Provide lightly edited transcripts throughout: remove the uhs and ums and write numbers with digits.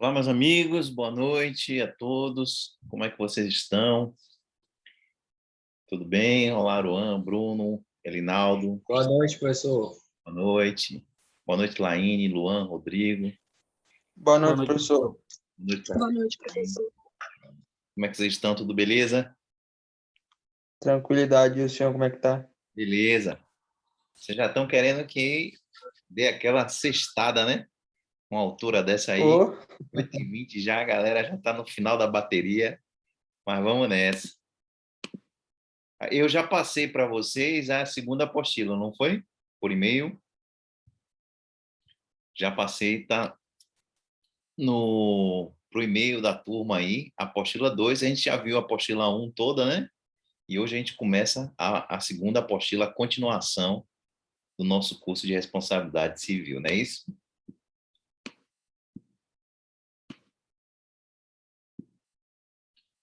Olá, meus amigos, boa noite a todos. Como é que vocês estão? Tudo bem? Olá, Aruan, Bruno, Elinaldo, Boa noite, professor. boa noite. Boa noite, Laine, Luan, Rodrigo. Boa Boa noite, noite, professor. professor. Boa noite, Boa noite, professor. como é que vocês estão? Tudo beleza? Tranquilidade, e o senhor como é que tá? Beleza. Vocês já estão querendo que dê aquela sextada, né? Uma altura dessa aí, Ô, 8h20 já, a galera já está no final da bateria, mas vamos nessa. Eu já passei para vocês a segunda apostila, não foi? Por e-mail. Já passei, tá no pro e-mail da turma aí, a apostila 2, a gente já viu a apostila 1 toda, né? E hoje a gente começa a segunda apostila, a continuação do nosso curso de responsabilidade civil, não é isso?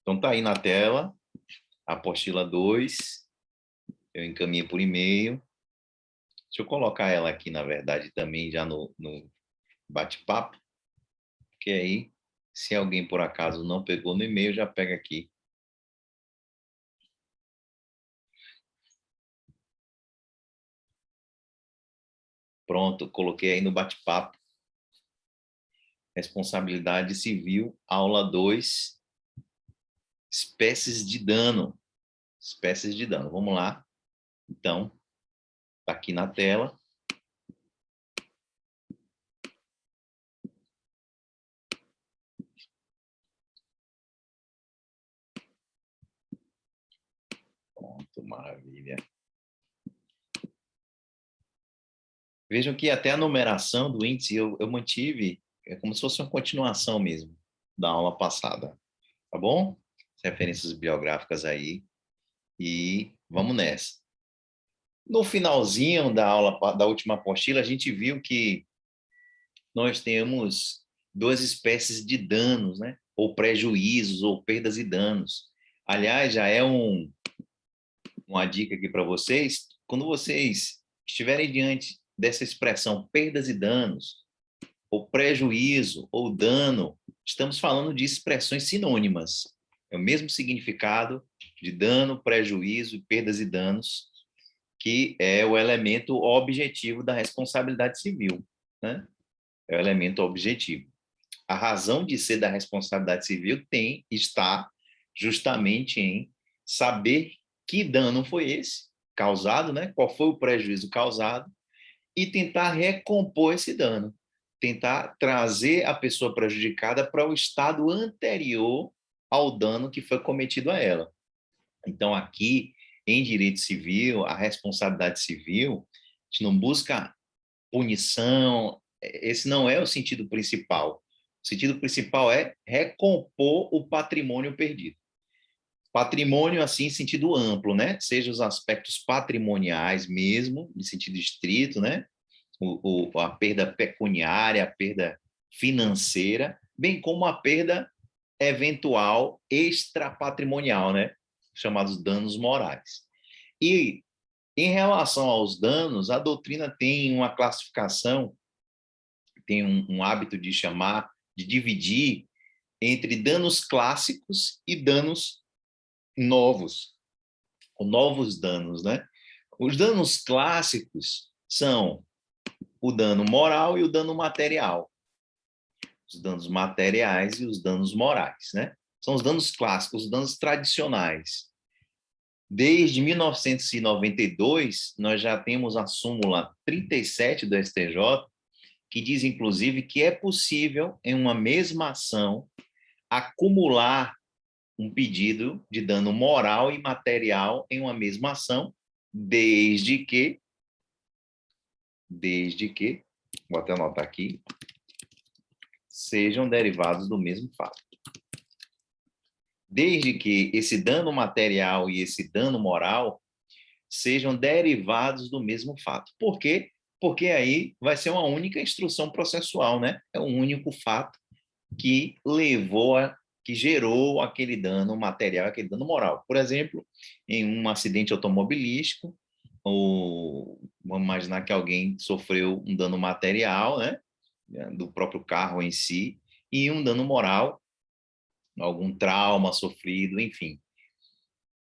Então tá aí na tela, a apostila 2, eu encaminhei por e-mail. Deixa eu colocar ela aqui, na verdade, também já no bate-papo, porque aí, se alguém por acaso não pegou no e-mail, já pega aqui. Pronto, coloquei aí no bate-papo. Responsabilidade civil, aula 2, espécies de dano. Espécies de dano. Vamos lá. Então, tá aqui na tela. Pronto, maravilha. Vejam que até a numeração do índice eu mantive, é como se fosse uma continuação mesmo da aula passada. Tá bom? Referências bibliográficas aí. E vamos nessa. No finalzinho da aula, da última apostila, a gente viu que nós temos duas espécies de danos, né? Ou prejuízos, ou perdas e danos. Aliás, já é uma dica aqui para vocês. Quando vocês estiverem diante dessa expressão perdas e danos, ou prejuízo, ou dano, estamos falando de expressões sinônimas. É o mesmo significado de dano, prejuízo, perdas e danos, que é o elemento objetivo da responsabilidade civil, né? É o elemento objetivo. A razão de ser da responsabilidade civil está justamente em saber que dano foi esse causado, né? Qual foi o prejuízo causado e tentar recompor esse dano, tentar trazer a pessoa prejudicada para o estado anterior ao dano que foi cometido a ela. Então, aqui, em direito civil, a responsabilidade civil, a gente não busca punição, esse não é o sentido principal. O sentido principal é recompor o patrimônio perdido. Patrimônio, assim, em sentido amplo, né? Seja os aspectos patrimoniais mesmo, em sentido estrito, né? A perda pecuniária, a perda financeira, bem como a perda eventual extrapatrimonial, né? Chamados danos morais. E, em relação aos danos, a doutrina tem uma classificação, tem um hábito de chamar, de dividir entre danos clássicos e danos novos, ou novos danos, né? Os danos clássicos são o dano moral e o dano material. Os danos materiais e os danos morais, né? São os danos clássicos, os danos tradicionais. Desde 1992, nós já temos a súmula 37 do STJ, que diz, inclusive, que é possível, em uma mesma ação, acumular um pedido de dano moral e material em uma mesma ação, desde que, vou até anotar aqui, sejam derivados do mesmo fato. Desde que esse dano material e esse dano moral sejam derivados do mesmo fato. Por quê? Porque aí vai ser uma única instrução processual, né? É um único fato que que gerou aquele dano material, aquele dano moral. Por exemplo, em um acidente automobilístico, ou vamos imaginar que alguém sofreu um dano material, né, do próprio carro em si, e um dano moral, algum trauma sofrido, enfim.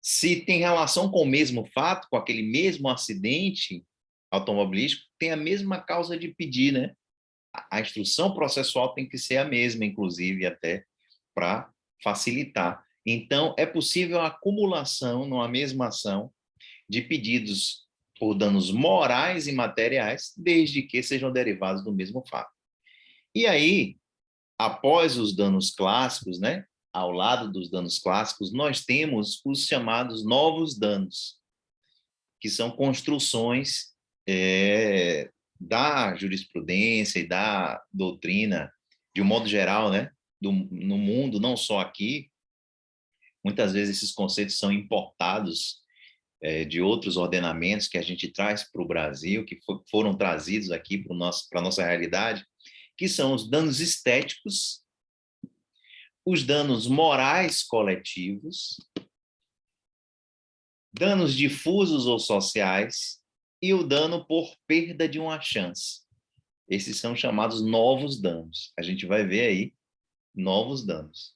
Se tem relação com o mesmo fato, com aquele mesmo acidente automobilístico, tem a mesma causa de pedir, né? A instrução processual tem que ser a mesma, inclusive, até para facilitar. Então, é possível a acumulação numa mesma ação de pedidos por danos morais e materiais, desde que sejam derivados do mesmo fato. E aí, após os danos clássicos, né, ao lado dos danos clássicos, nós temos os chamados novos danos, que são construções da jurisprudência e da doutrina, de um modo geral, né, no mundo, não só aqui. Muitas vezes esses conceitos são importados de outros ordenamentos que a gente traz para o Brasil, que foram trazidos aqui para a nossa realidade, que são os danos estéticos, os danos morais coletivos, danos difusos ou sociais e o dano por perda de uma chance. Esses são chamados novos danos. A gente vai ver aí novos danos.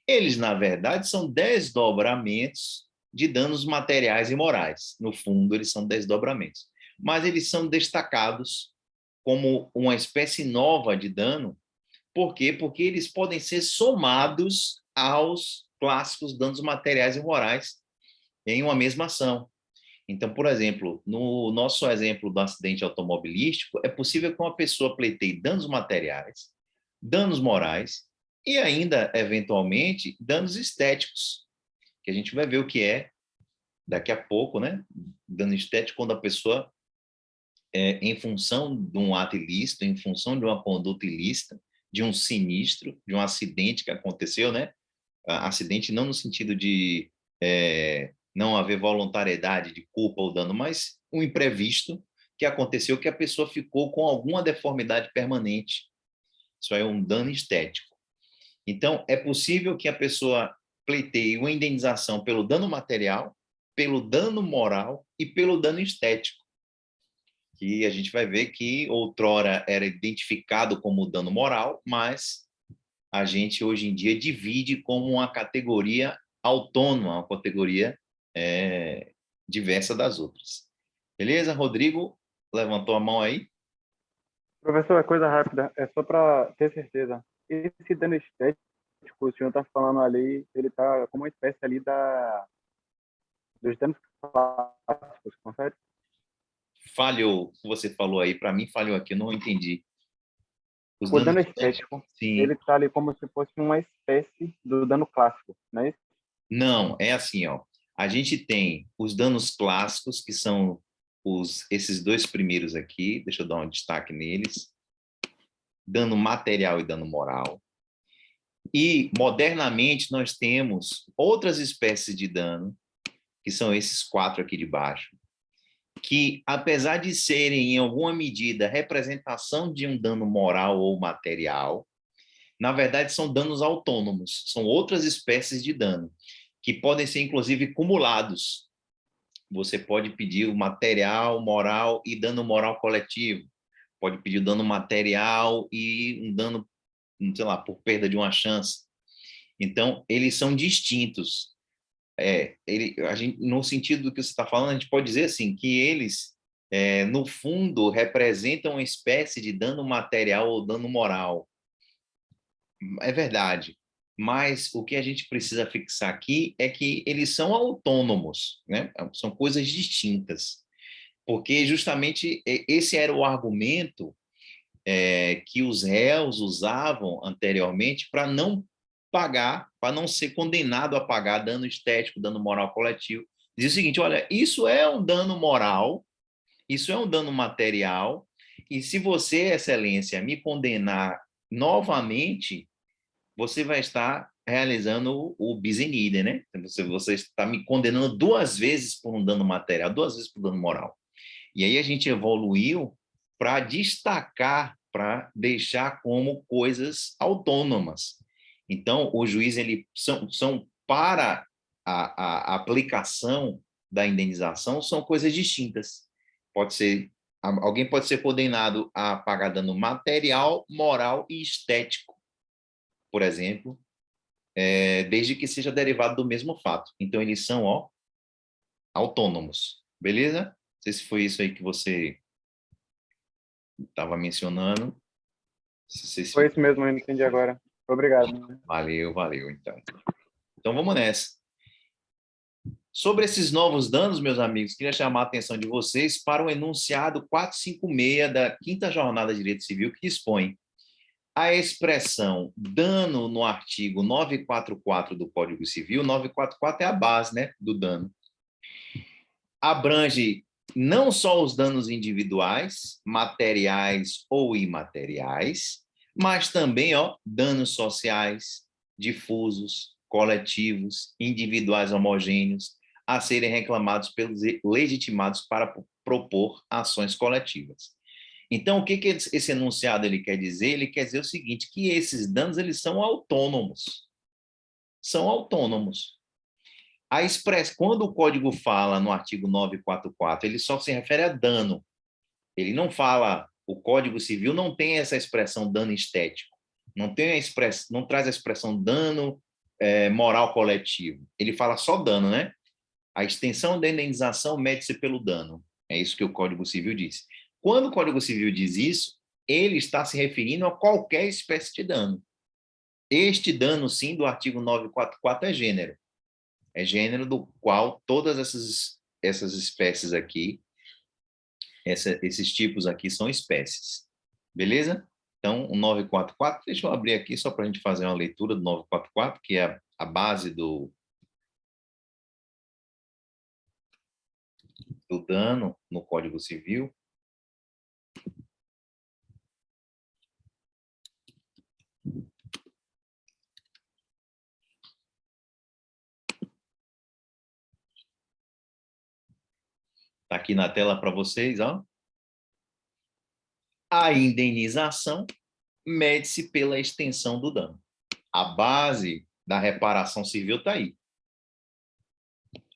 Eles, na verdade, são desdobramentos de danos materiais e morais. No fundo, eles são desdobramentos. Mas eles são destacados como uma espécie nova de dano. Por quê? Porque eles podem ser somados aos clássicos danos materiais e morais em uma mesma ação. Então, por exemplo, no nosso exemplo do acidente automobilístico, é possível que uma pessoa pleiteie danos materiais, danos morais e ainda, eventualmente, danos estéticos, que a gente vai ver o que é daqui a pouco, né? Dano estético quando a pessoa, em função de um ato ilícito, em função de uma conduta ilícita, de um sinistro, de um acidente que aconteceu, né? Acidente não no sentido de não haver voluntariedade de culpa ou dano, mas um imprevisto que aconteceu que a pessoa ficou com alguma deformidade permanente. Isso é um dano estético. Então, é possível que a pessoa pleiteie uma indenização pelo dano material, pelo dano moral e pelo dano estético, que a gente vai ver que outrora era identificado como dano moral, mas a gente hoje em dia divide como uma categoria autônoma, uma categoria diversa das outras. Beleza? Rodrigo levantou a mão aí? Professor, é coisa rápida, é só para ter certeza. Esse dano estético, o senhor está falando ali, ele está como uma espécie ali dos danos clássicos, confere? Falhou, o que você falou aí, para mim falhou aqui, eu não entendi. Os O danos dano estéticos, estético, ele sim. está ali como se fosse uma espécie do dano clássico, não é isso? Não, é assim, ó. A gente tem os danos clássicos, que são esses dois primeiros aqui, deixa eu dar um destaque neles, dano material e dano moral. E, modernamente, nós temos outras espécies de dano, que são esses 4 aqui de baixo, que, apesar de serem, em alguma medida, representação de um dano moral ou material, na verdade, são danos autônomos, são outras espécies de dano, que podem ser, inclusive, cumulados. Você pode pedir o material, moral e dano moral coletivo. Pode pedir dano material e um dano, sei lá, por perda de uma chance. Então, eles são distintos. No sentido do que você está falando, a gente pode dizer assim, que eles, no fundo, representam uma espécie de dano material ou dano moral. É verdade. Mas o que a gente precisa fixar aqui é que eles são autônomos, né? São coisas distintas. Porque justamente esse era o argumento que os réus usavam anteriormente para não pagar, para não ser condenado a pagar dano estético, dano moral coletivo. Diz o seguinte, olha, isso é um dano moral, isso é um dano material, e se você, excelência, me condenar novamente, você vai estar realizando o bis in idem, né? Você está me condenando 2 vezes por um dano material, 2 vezes por dano moral. E aí a gente evoluiu para destacar, para deixar como coisas autônomas. Então, o juiz, são para a aplicação da indenização, são coisas distintas. Alguém pode ser condenado a pagar dano material, moral e estético. por exemplo, desde que seja derivado do mesmo fato. Então, eles são, ó, autônomos, beleza? Não sei se foi isso aí que você estava mencionando. Foi isso mesmo, eu entendi agora. Obrigado. Valeu, valeu, então. Então, vamos nessa. Sobre esses novos danos, meus amigos, queria chamar a atenção de vocês para o enunciado 456 da Quinta Jornada de Direito Civil, que dispõe a expressão dano no artigo 944 do Código Civil. 944 é a base, né, do dano. Abrange não só os danos individuais, materiais ou imateriais, mas também, ó, danos sociais, difusos, coletivos, individuais homogêneos, a serem reclamados pelos legitimados para propor ações coletivas. Então, o que esse enunciado ele quer dizer? Ele quer dizer o seguinte, que esses danos eles são autônomos. São autônomos. Quando o código fala no artigo 944, ele só se refere a dano. Ele não fala, o Código Civil não tem essa expressão dano estético, não traz a expressão dano moral coletivo. Ele fala só dano, né? A extensão da indenização mede-se pelo dano. É isso que o Código Civil diz. Quando o Código Civil diz isso, ele está se referindo a qualquer espécie de dano. Este dano, sim, do artigo 944 é gênero. É gênero do qual todas essas espécies aqui, esses tipos aqui são espécies. Beleza? Então, o 944, deixa eu abrir aqui só para a gente fazer uma leitura do 944, que é a base do dano no Código Civil. Está aqui na tela para vocês, ó. A indenização mede-se pela extensão do dano. A base da reparação civil está aí.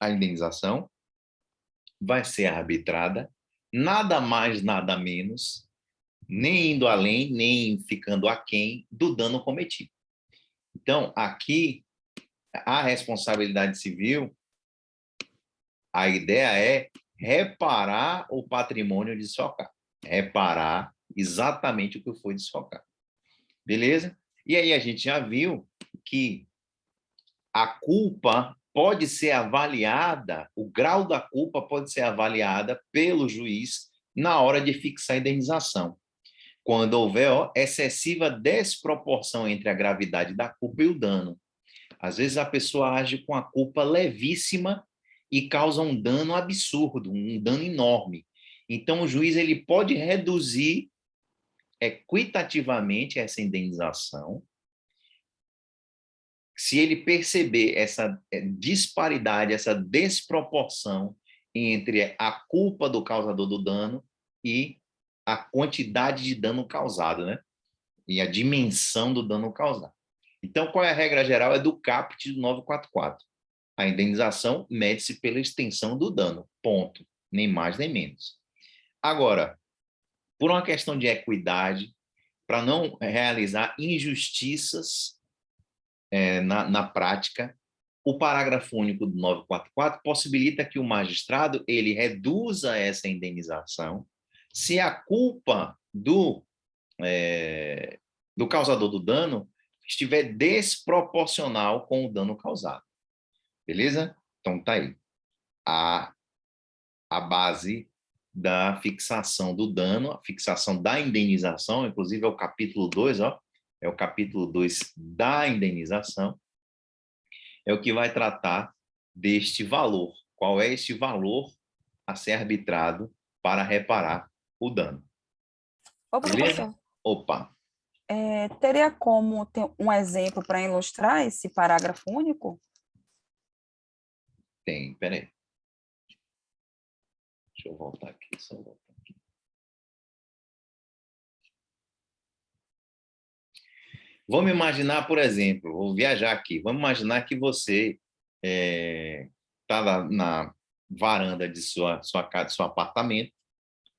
A indenização vai ser arbitrada, nada mais, nada menos, nem indo além, nem ficando aquém do dano cometido. Então, aqui, a responsabilidade civil, a ideia é reparar o patrimônio desfalcado. Reparar exatamente o que foi desfalcado. Beleza? E aí a gente já viu que a culpa pode ser avaliada, o grau da culpa pode ser avaliada pelo juiz na hora de fixar a indenização. Quando houver excessiva desproporção entre a gravidade da culpa e o dano. Às vezes a pessoa age com a culpa levíssima e causa um dano absurdo, um dano enorme. Então o juiz ele pode reduzir equitativamente essa indenização se ele perceber essa disparidade, essa desproporção entre a culpa do causador do dano e a quantidade de dano causado, né? E a dimensão do dano causado. Então, qual é a regra geral? É do caput do 944. A indenização mede-se pela extensão do dano, ponto. Nem mais nem menos. Agora, por uma questão de equidade, para não realizar injustiças na prática, o parágrafo único do 944 possibilita que o magistrado ele reduza essa indenização se a culpa do causador do dano estiver desproporcional com o dano causado. Beleza? Então, tá aí. A base da fixação do dano, a fixação da indenização, inclusive é o capítulo 2, ó, é o capítulo 2 da indenização, é o que vai tratar deste valor. Qual é este valor a ser arbitrado para reparar o dano? Ô, Beleza? professor, Opa! teria como ter um exemplo para ilustrar esse parágrafo único? Tem, peraí. Deixa eu voltar aqui, só voltar aqui. Vamos imaginar, por exemplo, vou viajar aqui, vamos imaginar que você está na varanda de sua casa, de seu apartamento,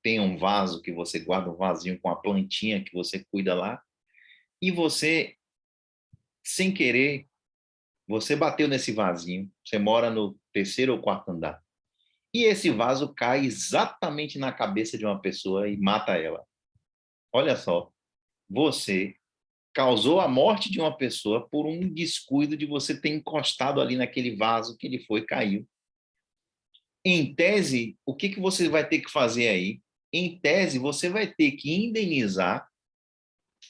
tem um vaso que você guarda, um vasinho com a plantinha que você cuida lá, e você sem querer, você bateu nesse vasinho, você mora no 3º ou 4º andar, e esse vaso cai exatamente na cabeça de uma pessoa e mata ela. Olha só, você causou a morte de uma pessoa por um descuido de você ter encostado ali naquele vaso que ele foi e caiu. Em tese, o que você vai ter que fazer aí? Em tese, você vai ter que indenizar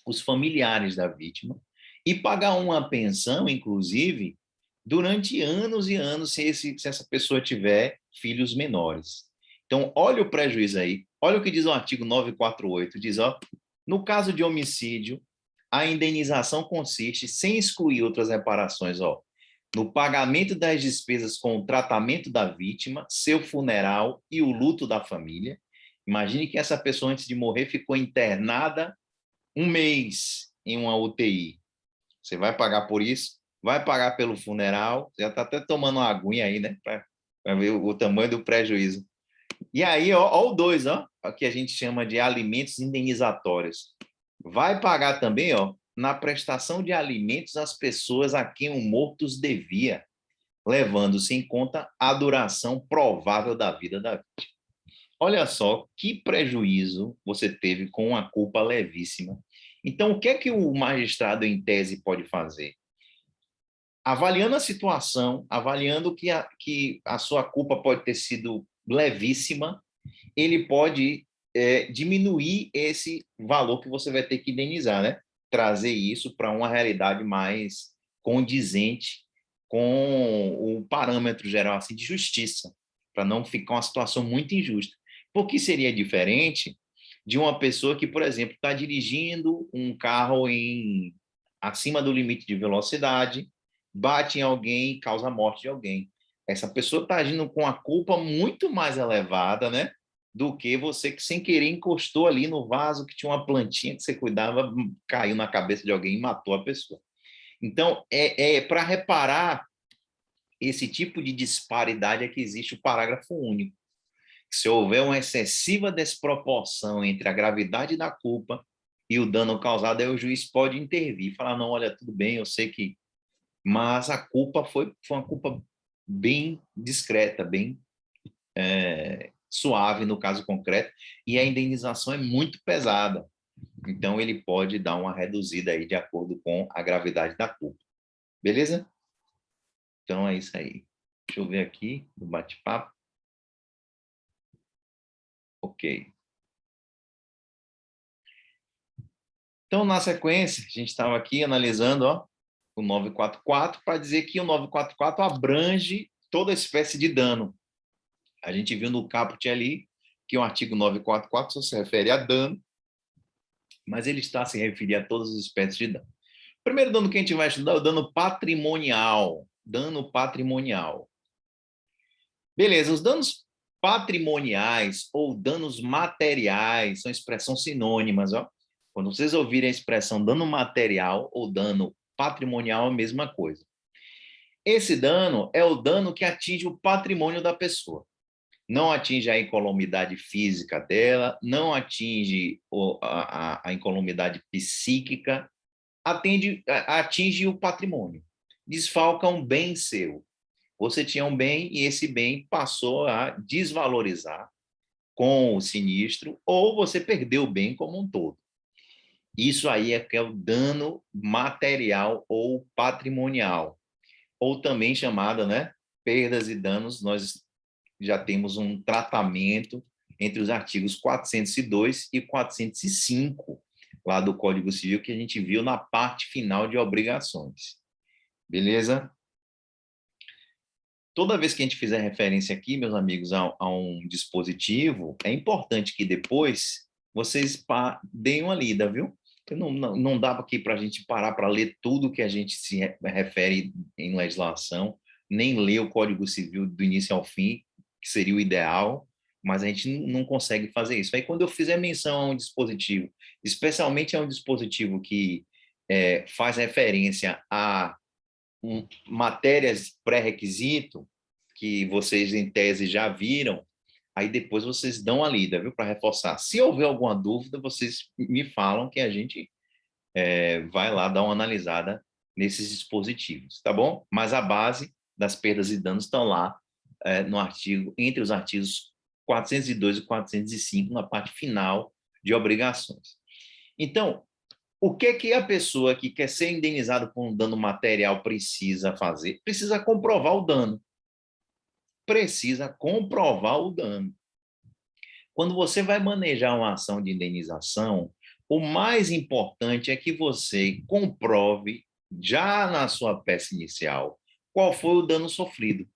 os familiares da vítima e pagar uma pensão, inclusive, durante anos e anos, se essa pessoa tiver filhos menores. Então, olha o prejuízo aí. Olha o que diz o artigo 948. Diz, ó, no caso de homicídio, a indenização consiste, sem excluir outras reparações, ó, no pagamento das despesas com o tratamento da vítima, seu funeral e o luto da família. Imagine que essa pessoa, antes de morrer, ficou internada 1 mês em uma UTI. Você vai pagar por isso, vai pagar pelo funeral, já está até tomando uma aguinha aí, né? Para ver o tamanho do prejuízo. E aí, ó o 2, ó, que a gente chama de alimentos indenizatórios. Vai pagar também, ó, na prestação de alimentos às pessoas a quem o morto os devia, levando-se em conta a duração provável da vida da vítima. Olha só que prejuízo você teve com uma culpa levíssima. Então, o que é que o magistrado, em tese, pode fazer? Avaliando a situação, avaliando que a sua culpa pode ter sido levíssima, ele pode diminuir esse valor que você vai ter que indenizar, né? Trazer isso para uma realidade mais condizente com o parâmetro geral assim, de justiça, para não ficar uma situação muito injusta. Porque seria diferente de uma pessoa que, por exemplo, está dirigindo um carro acima do limite de velocidade, bate em alguém e causa a morte de alguém. Essa pessoa está agindo com a culpa muito mais elevada, né? Do que você que sem querer encostou ali no vaso que tinha uma plantinha que você cuidava, caiu na cabeça de alguém e matou a pessoa. Então, para reparar esse tipo de disparidade é que existe o parágrafo único. Se houver uma excessiva desproporção entre a gravidade da culpa e o dano causado, aí o juiz pode intervir e falar, não, olha, tudo bem, eu sei que... Mas a culpa foi uma culpa bem discreta, bem suave no caso concreto, e a indenização é muito pesada. Então, ele pode dar uma reduzida aí de acordo com a gravidade da culpa. Beleza? Então, é isso aí. Deixa eu ver aqui no bate-papo. Ok. Então, na sequência, a gente estava aqui analisando ó, o 944 para dizer que o 944 abrange toda espécie de dano. A gente viu no caput ali que o artigo 944 só se refere a dano, mas ele está a se referir a todas as espécies de dano. O primeiro dano que a gente vai estudar é o dano patrimonial. Dano patrimonial. Beleza, os danos patrimoniais ou danos materiais são expressões sinônimas. Ó. Quando vocês ouvirem a expressão dano material ou dano patrimonial, é a mesma coisa. Esse dano é o dano que atinge o patrimônio da pessoa. Não atinge a incolumidade física dela, não atinge a incolumidade psíquica, atinge o patrimônio. Desfalca um bem seu. Você tinha um bem e esse bem passou a desvalorizar com o sinistro ou você perdeu o bem como um todo. Isso aí é que é o dano material ou patrimonial, ou também chamada, né, perdas e danos. Nós já temos um tratamento entre os artigos 402 e 405 lá do Código Civil que a gente viu na parte final de obrigações. Beleza? Toda vez que a gente fizer referência aqui, meus amigos, a um dispositivo, é importante que depois vocês deem uma lida, viu? Porque não dá aqui para a gente parar para ler tudo que a gente se refere em legislação, nem ler o Código Civil do início ao fim, que seria o ideal, mas a gente não consegue fazer isso. Aí, quando eu fizer menção a um dispositivo, especialmente a um dispositivo que faz referência a matérias pré-requisito, que vocês, em tese, já viram, aí depois vocês dão a lida, viu, para reforçar. Se houver alguma dúvida, vocês me falam que a gente vai lá dar uma analisada nesses dispositivos, tá bom? Mas a base das perdas e danos estão lá no artigo, entre os artigos 402 e 405, na parte final de obrigações. Então, o que a pessoa que quer ser indenizada por um dano material precisa fazer? Precisa comprovar o dano. Precisa comprovar o dano. Quando você vai manejar uma ação de indenização, o mais importante é que você comprove, já na sua peça inicial, qual foi o dano sofrido.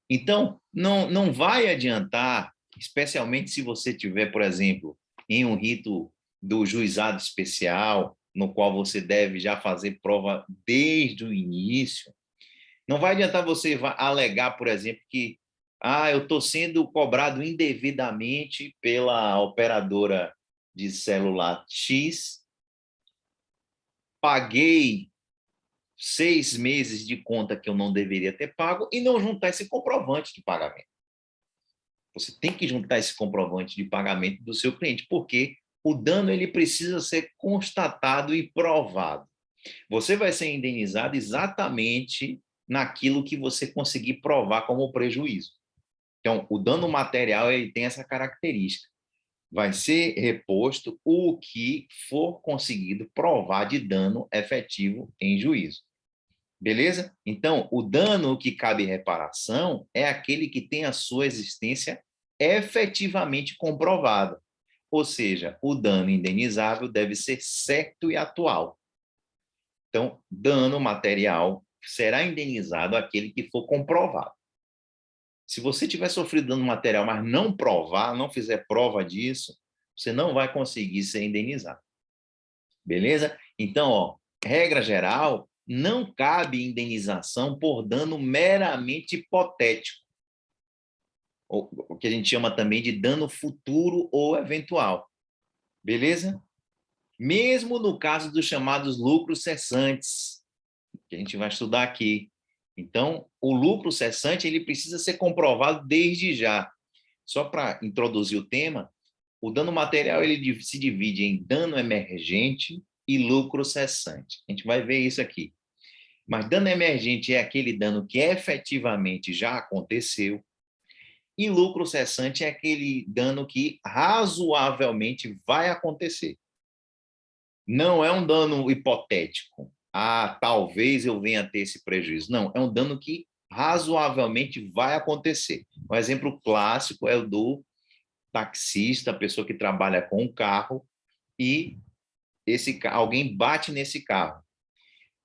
Então, não vai adiantar, especialmente se você tiver, por exemplo, em um rito do juizado especial, no qual você deve já fazer prova desde o início, não vai adiantar você alegar, por exemplo, que eu estou sendo cobrado indevidamente pela operadora de celular X, paguei 6 meses de conta que eu não deveria ter pago e não juntar esse comprovante de pagamento. Você tem que juntar esse comprovante de pagamento do seu cliente, porque o dano ele precisa ser constatado e provado. Você vai ser indenizado exatamente naquilo que você conseguir provar como prejuízo. Então, o dano material ele tem essa característica. Vai ser reposto o que for conseguido provar de dano efetivo em juízo. Beleza? Então, o dano que cabe reparação é aquele que tem a sua existência efetivamente comprovada. Ou seja, o dano indenizável deve ser certo e atual. Então, dano material será indenizado aquele que for comprovado. Se você tiver sofrido dano material, mas não provar, não fizer prova disso, você não vai conseguir ser indenizado. Beleza? Então, regra geral, não cabe indenização por dano meramente hipotético, o que a gente chama também de dano futuro ou eventual. Beleza? Mesmo no caso dos chamados lucros cessantes, que a gente vai estudar aqui. Então, o lucro cessante ele precisa ser comprovado desde já. Só para introduzir o tema, o dano material ele se divide em dano emergente e lucro cessante. A gente vai ver isso aqui. Mas dano emergente é aquele dano que efetivamente já aconteceu, e lucro cessante é aquele dano que razoavelmente vai acontecer. Não é um dano hipotético. Talvez eu venha a ter esse prejuízo. Não, é um dano que razoavelmente vai acontecer. Um exemplo clássico é o do taxista, a pessoa que trabalha com um carro e alguém bate nesse carro.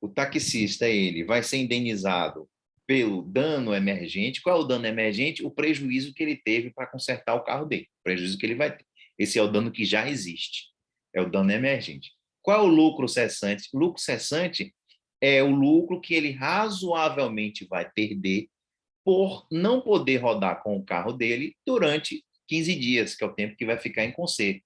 O taxista, ele vai ser indenizado pelo dano emergente. Qual é o dano emergente? O prejuízo que ele teve para consertar o carro dele. O prejuízo que ele vai ter. Esse é o dano que já existe. É o dano emergente. Qual é o lucro cessante? O lucro cessante é o lucro que ele razoavelmente vai perder por não poder rodar com o carro dele durante 15 dias, que é o tempo que vai ficar em conserto.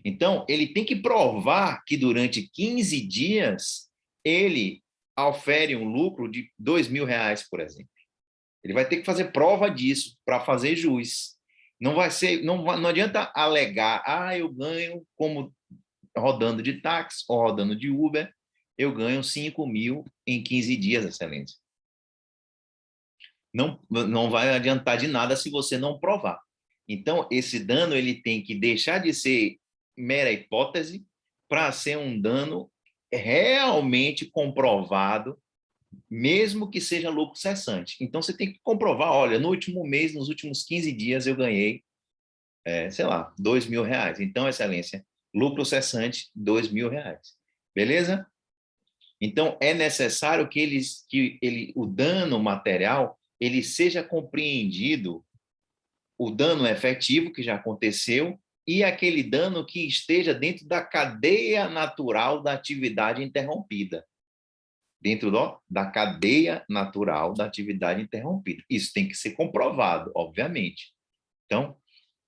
Então, ele tem que provar que durante 15 dias ele ofere um lucro de R$ 2.000, por exemplo. Ele vai ter que fazer prova disso para fazer jus. Não adianta alegar, eu ganho como rodando de táxi ou rodando de Uber, eu ganho 5.000 em 15 dias, excelência. Não vai adiantar de nada se você não provar. Então, esse dano ele tem que deixar de ser mera hipótese para ser um dano realmente comprovado, mesmo que seja lucro cessante. Então, você tem que comprovar, olha, no último mês, nos últimos 15 dias, eu ganhei, sei lá, R$ 2.000. Então, excelência, lucro cessante, R$ 2.000. Beleza? Então, é necessário que o dano material ele seja compreendido, o dano efetivo que já aconteceu e aquele dano que esteja dentro da cadeia natural da atividade interrompida. Dentro da cadeia natural da atividade interrompida. Isso tem que ser comprovado, obviamente. Então,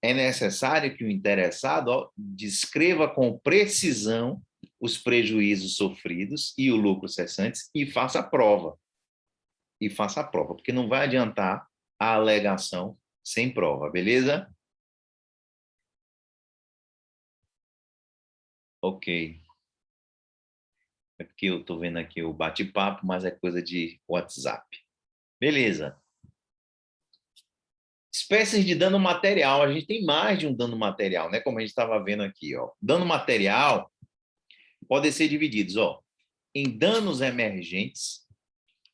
é necessário que o interessado descreva com precisão os prejuízos sofridos e o lucro cessantes e faça a prova. Porque não vai adiantar a alegação sem prova, beleza? Ok. É porque eu estou vendo aqui o bate-papo, mas é coisa de WhatsApp. Beleza. Espécies de dano material. A gente tem mais de um dano material, né? Como a gente estava vendo aqui, ó. Dano material pode ser divididos, ó, em danos emergentes,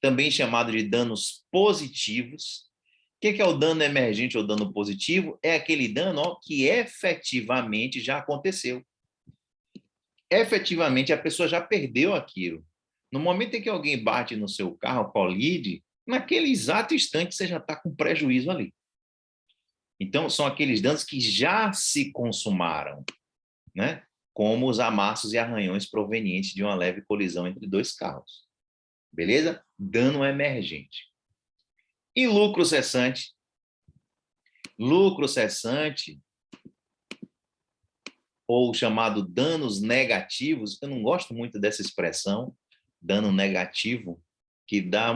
também chamado de danos positivos. O que é o dano emergente ou dano positivo? É aquele dano, ó, que efetivamente já aconteceu. Efetivamente, a pessoa já perdeu aquilo. No momento em que alguém bate no seu carro, colide, naquele exato instante você já está com prejuízo ali. Então, são aqueles danos que já se consumaram, né? Como os amassos e arranhões provenientes de uma leve colisão entre dois carros. Beleza? Dano emergente. E lucro cessante? Lucro cessante, ou chamado danos negativos, eu não gosto muito dessa expressão, dano negativo, que dá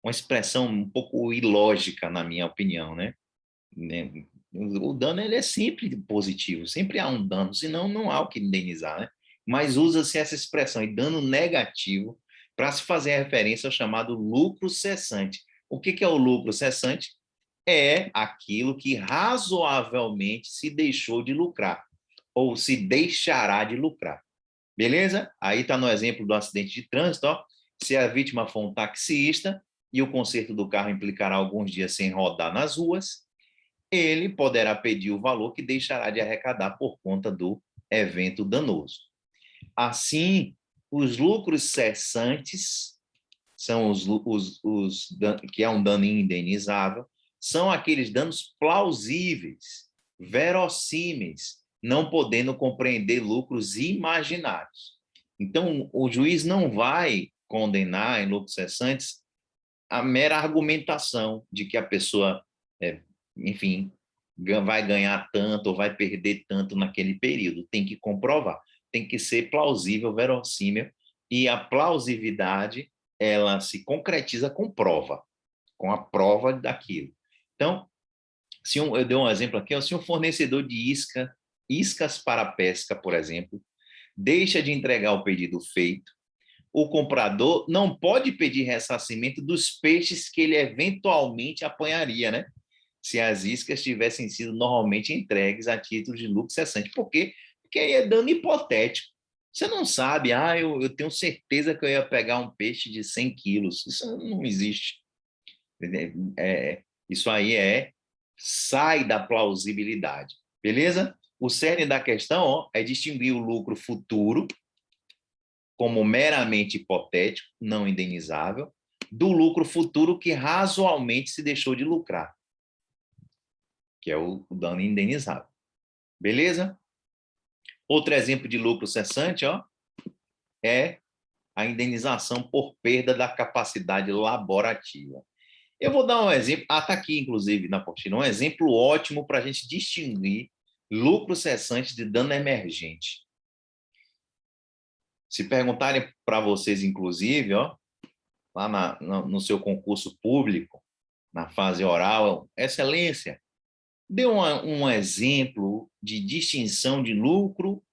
uma expressão um pouco ilógica, na minha opinião, né? O dano ele é sempre positivo, sempre há um dano, senão não há o que indenizar, né? Mas usa-se essa expressão, e dano negativo, para se fazer referência ao chamado lucro cessante. O que é o lucro cessante? É aquilo que razoavelmente se deixou de lucrar, ou se deixará de lucrar. Beleza? Aí está no exemplo do acidente de trânsito, ó. Se a vítima for um taxista e o conserto do carro implicará alguns dias sem rodar nas ruas, ele poderá pedir o valor que deixará de arrecadar por conta do evento danoso. Assim, os lucros cessantes, são que é um dano indenizável, são aqueles danos plausíveis, verossímeis, não podendo compreender lucros imaginários. Então, o juiz não vai condenar em lucros cessantes a mera argumentação de que a pessoa, enfim, vai ganhar tanto ou vai perder tanto naquele período. Tem que comprovar, tem que ser plausível, verossímil, e a plausibilidade ela se concretiza com prova, com a prova daquilo. Então, eu dei um exemplo aqui, se um fornecedor de iscas para pesca, por exemplo, deixa de entregar o pedido feito, o comprador não pode pedir ressarcimento dos peixes que ele eventualmente apanharia, né? Se as iscas tivessem sido normalmente entregues a título de lucro cessante. Por quê? Porque aí é dano hipotético. Você não sabe, eu tenho certeza que eu ia pegar um peixe de 100 quilos. Isso não existe. Isso aí sai da plausibilidade. Beleza? O cerne da questão é distinguir o lucro futuro, como meramente hipotético, não indenizável, do lucro futuro que razoavelmente se deixou de lucrar, que é o dano indenizável. Beleza? Outro exemplo de lucro cessante é a indenização por perda da capacidade laborativa. Eu vou dar um exemplo, está aqui, inclusive, na apostila, um exemplo ótimo para a gente distinguir lucro cessante de dano emergente. Se perguntarem para vocês, inclusive, lá no seu concurso público, na fase oral, excelência, dê um exemplo de distinção de lucro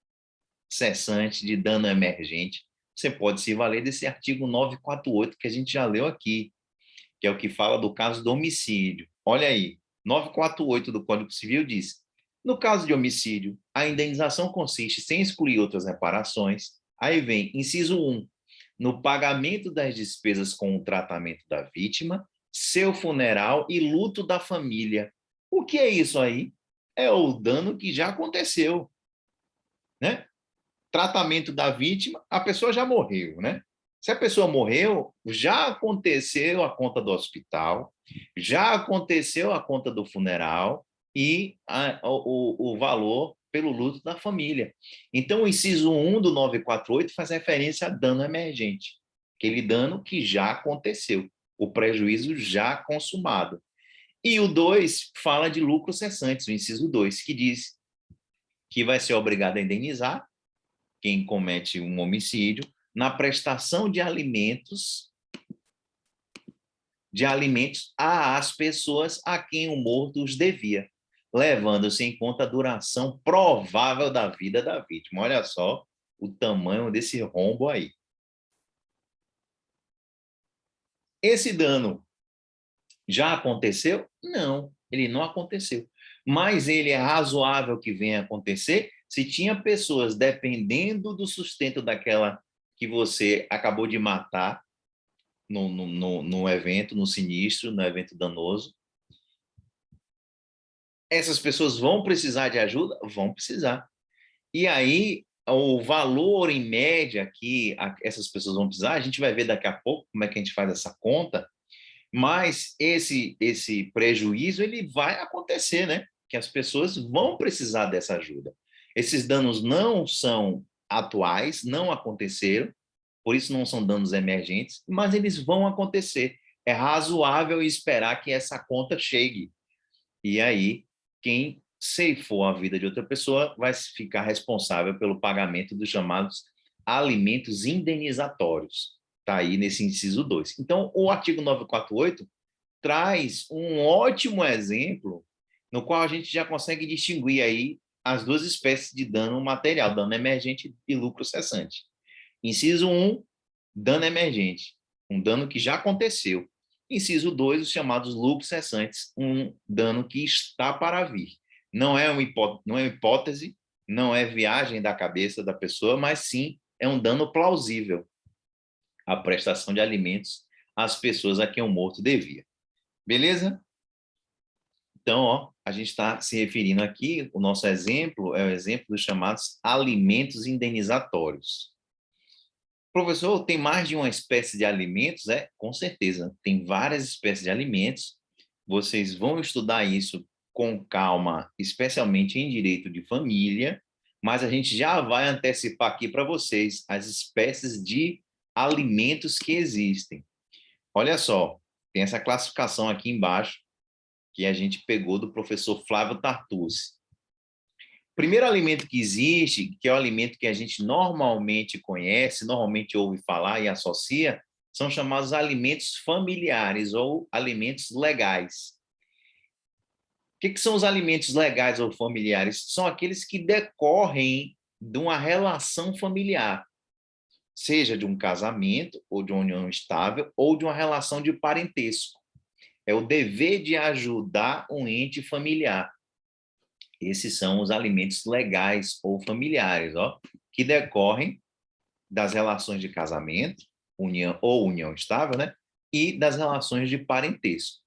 cessante de dano emergente. Você pode se valer desse artigo 948 que a gente já leu aqui, que é o que fala do caso do homicídio. Olha aí, 948 do Código Civil diz: no caso de homicídio, a indenização consiste, sem excluir outras reparações, aí vem, inciso 1, no pagamento das despesas com o tratamento da vítima, seu funeral e luto da família. O que é isso aí? É o dano que já aconteceu, né? Tratamento da vítima, a pessoa já morreu, né? Se a pessoa morreu, já aconteceu a conta do hospital, já aconteceu a conta do funeral e o valor pelo luto da família. Então, o inciso 1 do 948 faz referência a dano emergente, aquele dano que já aconteceu, o prejuízo já consumado. E o 2 fala de lucros cessantes, o inciso 2, que diz que vai ser obrigado a indenizar quem comete um homicídio na prestação de alimentos às pessoas a quem o morto os devia, levando-se em conta a duração provável da vida da vítima. Olha só o tamanho desse rombo aí. Esse dano já aconteceu? Não, ele não aconteceu. Mas ele é razoável que venha a acontecer se tinha pessoas dependendo do sustento daquela que você acabou de matar no evento, no sinistro, no evento danoso. Essas pessoas vão precisar de ajuda? Vão precisar. E aí, o valor em média que essas pessoas vão precisar, a gente vai ver daqui a pouco como é que a gente faz essa conta, mas esse prejuízo ele vai acontecer, né? Que as pessoas vão precisar dessa ajuda. Esses danos não são atuais, não aconteceram, por isso não são danos emergentes, mas eles vão acontecer. É razoável esperar que essa conta chegue. E aí, quem ceifou a vida de outra pessoa vai ficar responsável pelo pagamento dos chamados alimentos indenizatórios. Está aí nesse inciso 2. Então, o artigo 948 traz um ótimo exemplo no qual a gente já consegue distinguir aí as duas espécies de dano material, dano emergente e lucro cessante. Inciso 1, dano emergente, um dano que já aconteceu. Inciso 2, os chamados lucros cessantes, um dano que está para vir. Não é uma hipótese, não é viagem da cabeça da pessoa, mas sim é um dano plausível, a prestação de alimentos às pessoas a quem o morto devia. Beleza? Então, ó, a gente está se referindo aqui, o nosso exemplo é o exemplo dos chamados alimentos indenizatórios. Professor, tem mais de uma espécie de alimentos? Com certeza, tem várias espécies de alimentos. Vocês vão estudar isso com calma, especialmente em direito de família, mas a gente já vai antecipar aqui para vocês as espécies de alimentos que existem. Olha só, tem essa classificação aqui embaixo, que a gente pegou do professor Flávio Tartucci. O primeiro alimento que existe, que é o alimento que a gente normalmente conhece, normalmente ouve falar e associa, são chamados alimentos familiares ou alimentos legais. O que são os alimentos legais ou familiares? São aqueles que decorrem de uma relação familiar, seja de um casamento, ou de uma união estável, ou de uma relação de parentesco. É o dever de ajudar um ente familiar. Esses são os alimentos legais ou familiares, ó, que decorrem das relações de casamento, união ou união estável, né? E das relações de parentesco.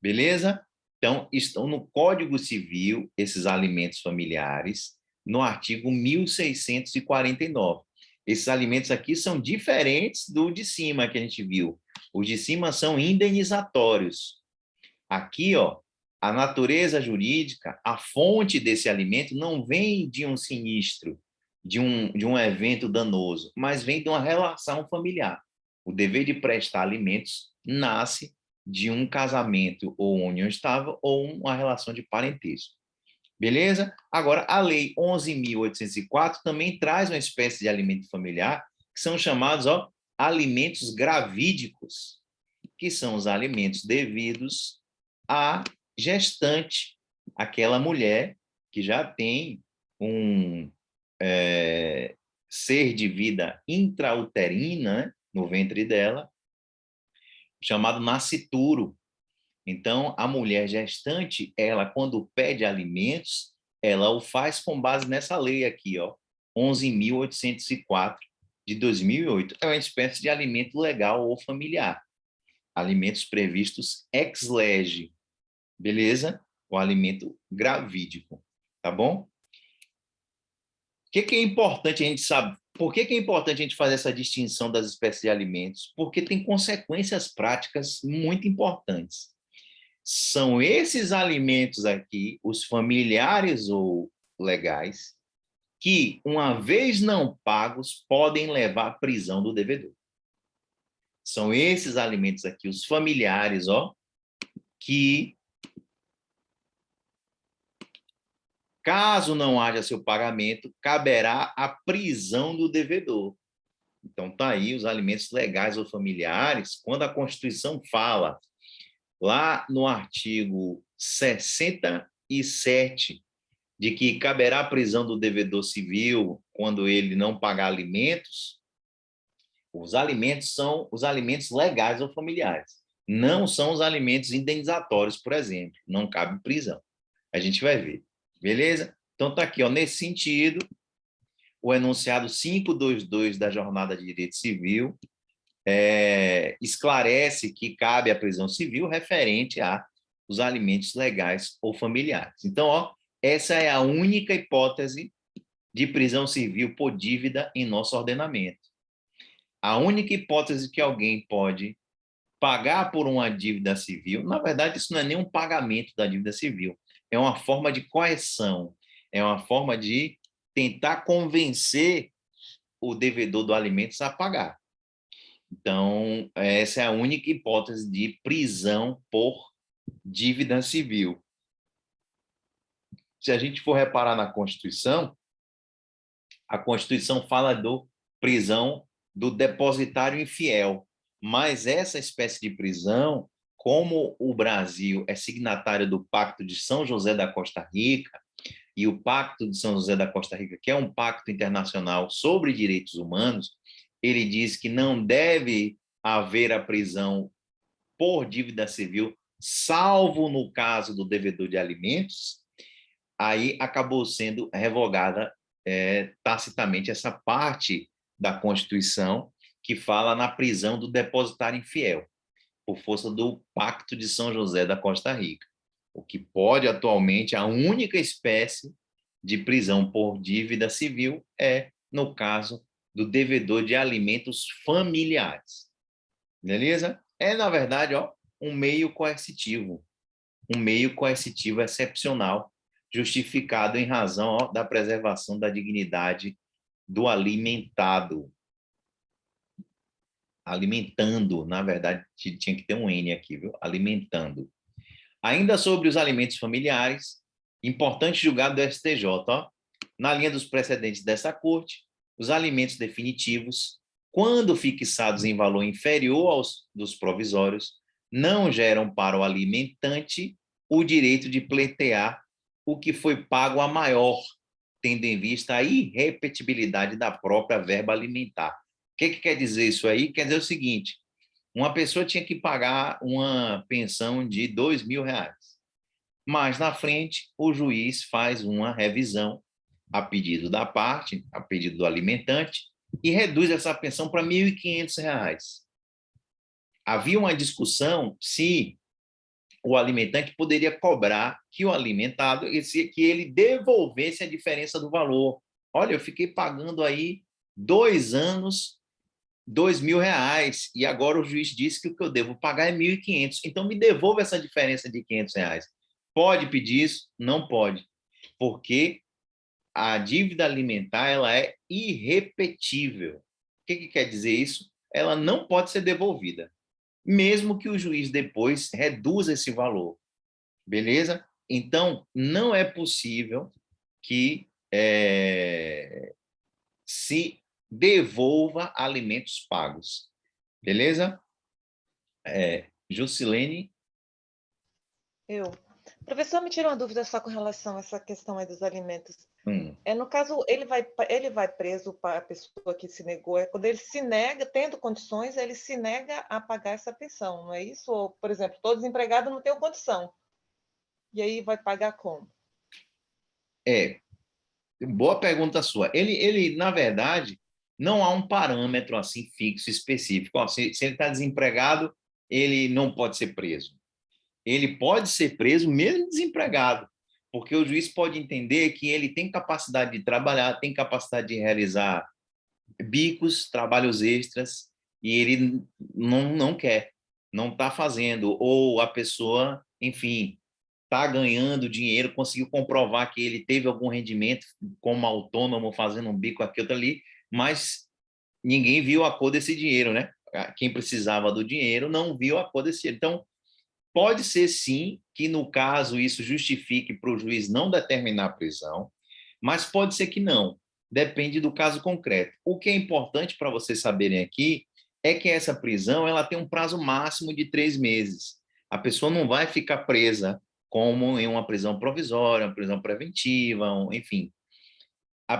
Beleza? Então, estão no Código Civil esses alimentos familiares, no artigo 1649. Esses alimentos aqui são diferentes do de cima que a gente viu. Os de cima são indenizatórios. Aqui, ó, a natureza jurídica, a fonte desse alimento não vem de um sinistro, de um evento danoso, mas vem de uma relação familiar. O dever de prestar alimentos nasce de um casamento ou uma união estável ou uma relação de parentesco. Beleza? Agora, a Lei 11.804 também traz uma espécie de alimento familiar, que são chamados, ó, alimentos gravídicos, que são os alimentos devidos à gestante, aquela mulher que já tem um ser de vida intrauterina, né, no ventre dela, chamado nascituro. Então, a mulher gestante, ela, quando pede alimentos, ela o faz com base nessa lei aqui, ó, 11.804 de 2008. É uma espécie de alimento legal ou familiar. Alimentos previstos ex lege, beleza? O alimento gravídico, tá bom? O que é importante a gente saber? Por que é importante a gente fazer essa distinção das espécies de alimentos? Porque tem consequências práticas muito importantes. São esses alimentos aqui, os familiares ou legais, que, uma vez não pagos, podem levar à prisão do devedor. São esses alimentos aqui, os familiares, ó, que, caso não haja seu pagamento, caberá a prisão do devedor. Então, tá aí os alimentos legais ou familiares, quando a Constituição fala, lá no artigo 67, de que caberá a prisão do devedor civil quando ele não pagar alimentos, os alimentos são os alimentos legais ou familiares. Não são os alimentos indenizatórios, por exemplo. Não cabe prisão. A gente vai ver. Beleza? Então, está aqui, ó, nesse sentido, o enunciado 522 da Jornada de Direito Civil esclarece que cabe a prisão civil referente aos alimentos legais ou familiares. Então, ó, essa é a única hipótese de prisão civil por dívida em nosso ordenamento. A única hipótese que alguém pode pagar por uma dívida civil, na verdade, isso não é nem um pagamento da dívida civil, é uma forma de coerção, é uma forma de tentar convencer o devedor do alimentos a pagar. Então, essa é a única hipótese de prisão por dívida civil. Se a gente for reparar na Constituição, a Constituição fala do prisão do depositário infiel, mas essa espécie de prisão, como o Brasil é signatário do Pacto de São José da Costa Rica, e o Pacto de São José da Costa Rica, que é um pacto internacional sobre direitos humanos, ele diz que não deve haver a prisão por dívida civil, salvo no caso do devedor de alimentos, aí acabou sendo revogada tacitamente essa parte da Constituição que fala na prisão do depositário infiel, por força do Pacto de São José da Costa Rica. O que pode atualmente, a única espécie de prisão por dívida civil é no caso do devedor de alimentos familiares. Beleza? É, na verdade, ó, um meio coercitivo excepcional, justificado em razão, ó, da preservação da dignidade do alimentado. Alimentando, na verdade, tinha que ter um N aqui, viu? Alimentando. Ainda sobre os alimentos familiares, importante julgado do STJ, ó, na linha dos precedentes dessa corte, os alimentos definitivos, quando fixados em valor inferior aos dos provisórios, não geram para o alimentante o direito de pleitear o que foi pago a maior, tendo em vista a irrepetibilidade da própria verba alimentar. O que quer dizer isso aí? Quer dizer o seguinte, uma pessoa tinha que pagar uma pensão de R$2.000, mas na frente o juiz faz uma revisão a pedido da parte, a pedido do alimentante, e reduz essa pensão para R$1.500. Havia uma discussão se o alimentante poderia cobrar que o alimentado, que ele devolvesse a diferença do valor. Olha, eu fiquei pagando aí 2 anos R$2.000 e agora o juiz disse que o que eu devo pagar é R$1.500. Então me devolva essa diferença de R$500. Pode pedir isso? Não pode, porque a dívida alimentar ela é irrepetível. O que quer dizer isso? Ela não pode ser devolvida, mesmo que o juiz depois reduza esse valor. Beleza? Então, não é possível que se devolva alimentos pagos. Beleza? Jusilene? Professor, me tira uma dúvida só com relação a essa questão aí dos alimentos. No caso, ele vai preso para a pessoa que se negou. Quando ele se nega, tendo condições, ele se nega a pagar essa pensão, não é isso? Ou, por exemplo, todo desempregado não tem condição. E aí vai pagar como? Boa pergunta sua. Ele, na verdade, não há um parâmetro assim fixo, específico. Ó, se ele está desempregado, ele não pode ser preso. Ele pode ser preso mesmo desempregado, porque o juiz pode entender que ele tem capacidade de trabalhar, tem capacidade de realizar bicos, trabalhos extras, e ele não quer, não está fazendo, ou a pessoa, enfim, está ganhando dinheiro, conseguiu comprovar que ele teve algum rendimento como autônomo, fazendo um bico aqui, outro ali, mas ninguém viu a cor desse dinheiro, né? Quem precisava do dinheiro não viu a cor desse dinheiro. Então, pode ser, sim, que no caso isso justifique para o juiz não determinar a prisão, mas pode ser que não. Depende do caso concreto. O que é importante para vocês saberem aqui é que essa prisão ela tem um prazo máximo de 3 meses. A pessoa não vai ficar presa como em uma prisão provisória, uma prisão preventiva, enfim.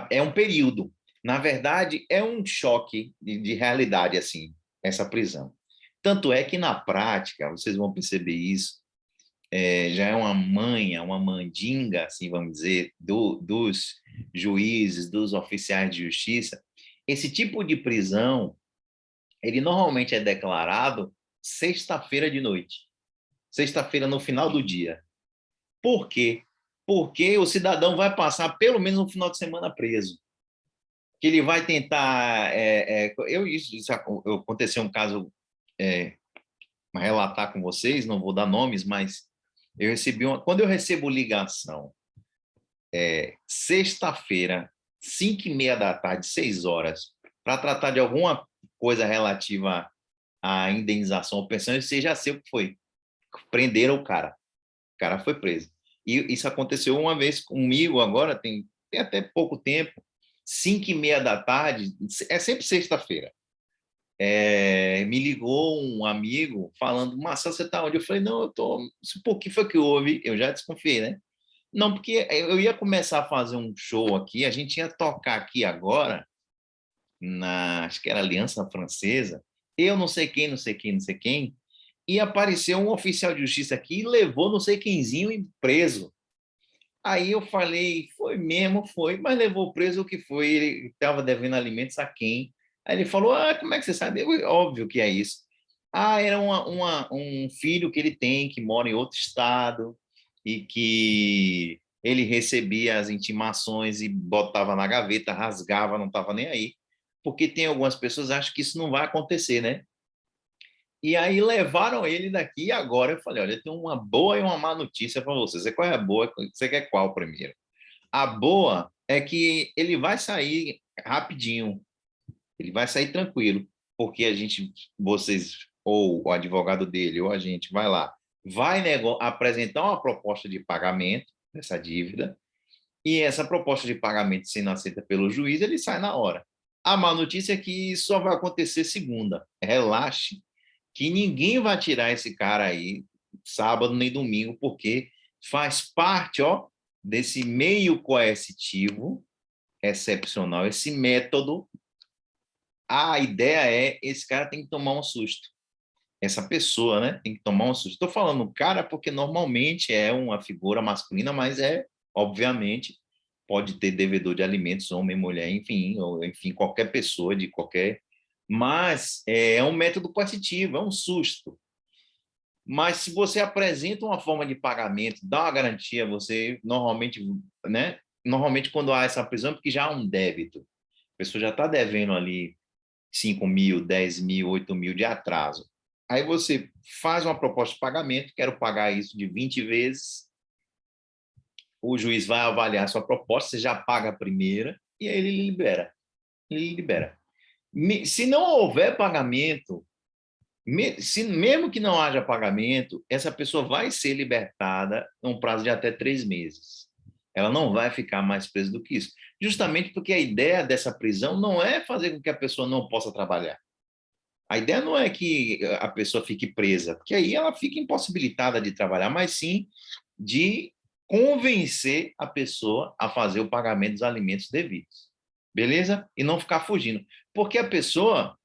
É um período. Na verdade, é um choque de realidade, assim, essa prisão. Tanto é que, na prática, vocês vão perceber isso, já é uma manha, uma mandinga, assim, vamos dizer, dos juízes, dos oficiais de justiça. Esse tipo de prisão, ele normalmente é declarado sexta-feira de noite, sexta-feira no final do dia. Por quê? Porque o cidadão vai passar pelo menos um final de semana preso. Que ele vai tentar... isso aconteceu um caso, relatar com vocês, não vou dar nomes, mas eu recebi quando eu recebo ligação, sexta-feira, 5h30 da tarde, 6 horas, para tratar de alguma coisa relativa à indenização ou pensão, você já sei o que foi. Prenderam o cara foi preso. E isso aconteceu uma vez comigo agora, tem até pouco tempo, 5h30 da tarde, é sempre sexta-feira. Me ligou um amigo falando, Marcelo, você está onde? Eu falei, não, eu tô... Por que foi que houve? Eu já desconfiei, né? Não, porque eu ia começar a fazer um show aqui, a gente ia tocar aqui agora, acho que era Aliança Francesa, eu não sei quem, não sei quem, não sei quem, e apareceu um oficial de justiça aqui e levou não sei quemzinho preso. Aí eu falei, foi mesmo, foi, mas levou preso o que foi? Ele estava devendo alimentos a quem? Aí ele falou, como é que você sabe? Óbvio que é isso. Era um filho que ele tem, que mora em outro estado, e que ele recebia as intimações e botava na gaveta, rasgava, não estava nem aí. Porque tem algumas pessoas que acham que isso não vai acontecer, né? E aí levaram ele daqui e agora eu falei, olha, eu tenho uma boa e uma má notícia para você. Você qual é a boa? Você quer qual primeiro? A boa é que ele vai sair rapidinho, ele vai sair tranquilo, porque vocês, ou o advogado dele, ou a gente vai lá, vai apresentar uma proposta de pagamento dessa dívida, e essa proposta de pagamento sendo aceita pelo juiz, ele sai na hora. A má notícia é que isso só vai acontecer segunda. Relaxe, que ninguém vai tirar esse cara aí sábado nem domingo, porque faz parte, desse meio coercitivo excepcional, esse método. A ideia esse cara tem que tomar um susto. Essa pessoa, né, tem que tomar um susto. Estou falando cara porque normalmente é uma figura masculina, mas obviamente, pode ter devedor de alimentos, homem, mulher, enfim, ou enfim, qualquer pessoa de qualquer... Mas é um método coercitivo, é um susto. Mas se você apresenta uma forma de pagamento, dá uma garantia, você normalmente, né? Normalmente quando há essa prisão, é porque já há um débito. A pessoa já está devendo ali 5 mil, 10 mil, 8 mil de atraso. Aí você faz uma proposta de pagamento, quero pagar isso de 20 vezes, o juiz vai avaliar a sua proposta, você já paga a primeira, e aí ele libera. Ele libera. Se não houver pagamento, mesmo que não haja pagamento, essa pessoa vai ser libertada num prazo de até 3 meses. Ela não vai ficar mais presa do que isso. Justamente porque a ideia dessa prisão não é fazer com que a pessoa não possa trabalhar. A ideia não é que a pessoa fique presa, porque aí ela fica impossibilitada de trabalhar, mas sim de convencer a pessoa a fazer o pagamento dos alimentos devidos. Beleza? E não ficar fugindo. Porque a pessoa...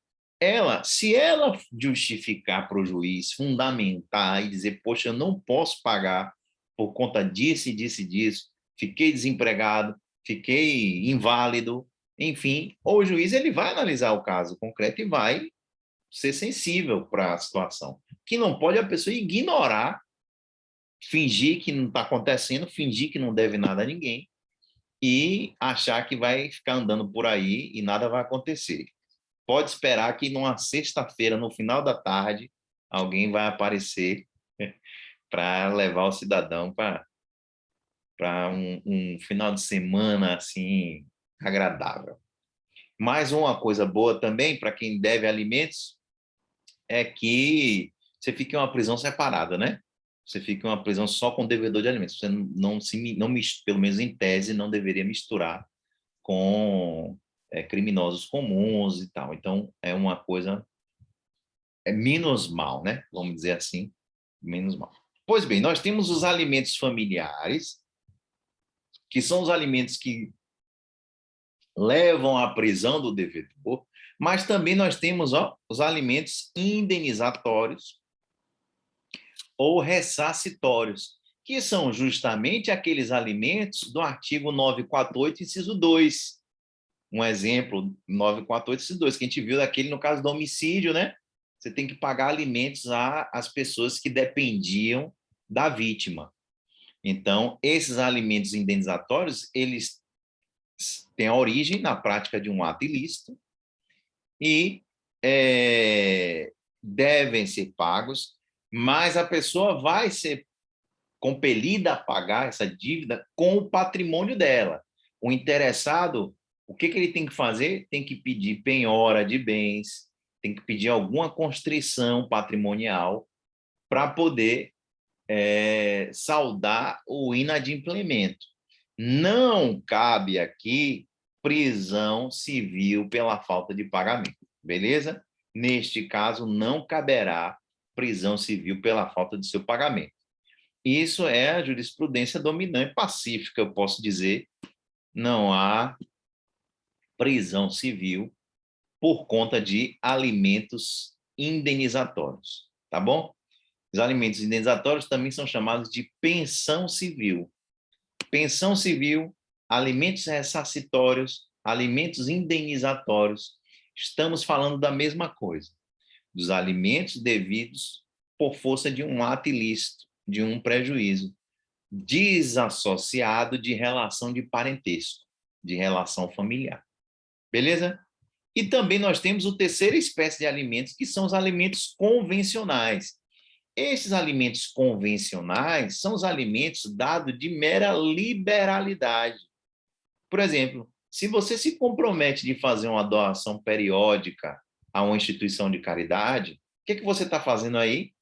se ela justificar para o juiz, fundamentar e dizer, poxa, eu não posso pagar por conta disso e disso e disso, fiquei desempregado, fiquei inválido, enfim, o juiz ele vai analisar o caso concreto e vai ser sensível para a situação. O que não pode é a pessoa ignorar, fingir que não está acontecendo, fingir que não deve nada a ninguém e achar que vai ficar andando por aí e nada vai acontecer. Pode esperar que numa sexta-feira, no final da tarde, alguém vai aparecer para levar o cidadão para um final de semana assim agradável. Mais uma coisa boa também para quem deve alimentos é que você fica em uma prisão separada, né? Você fica em uma prisão só com devedor de alimentos. Você pelo menos em tese, não deveria misturar com criminosos comuns e tal. Então, é uma coisa... menos mal, né? Vamos dizer assim, menos mal. Pois bem, nós temos os alimentos familiares, que são os alimentos que levam à prisão do devedor, mas também nós temos os alimentos indenizatórios ou ressarcitórios, que são justamente aqueles alimentos do artigo 948, inciso 2. Um exemplo, 948, inciso 2, que a gente viu daquele no caso do homicídio, né? Você tem que pagar alimentos às pessoas que dependiam da vítima. Então, esses alimentos indenizatórios, eles têm a origem na prática de um ato ilícito e devem ser pagos, mas a pessoa vai ser compelida a pagar essa dívida com o patrimônio dela. O interessado, o que ele tem que fazer? Tem que pedir penhora de bens, tem que pedir alguma constrição patrimonial para poder saldar o inadimplemento. Não cabe aqui prisão civil pela falta de pagamento, beleza? Neste caso, não caberá prisão civil pela falta de seu pagamento. Isso é a jurisprudência dominante pacífica, eu posso dizer. Não há prisão civil por conta de alimentos indenizatórios, tá bom? Os alimentos indenizatórios também são chamados de pensão civil. Pensão civil, alimentos ressarcitórios, alimentos indenizatórios. Estamos falando da mesma coisa, dos alimentos devidos por força de um ato ilícito, de um prejuízo, desassociado de relação de parentesco, de relação familiar. Beleza? E também nós temos a terceira espécie de alimentos, que são os alimentos convencionais. Esses alimentos convencionais são os alimentos dados de mera liberalidade. Por exemplo, se você se compromete de fazer uma doação periódica a uma instituição de caridade, o que você está fazendo aí?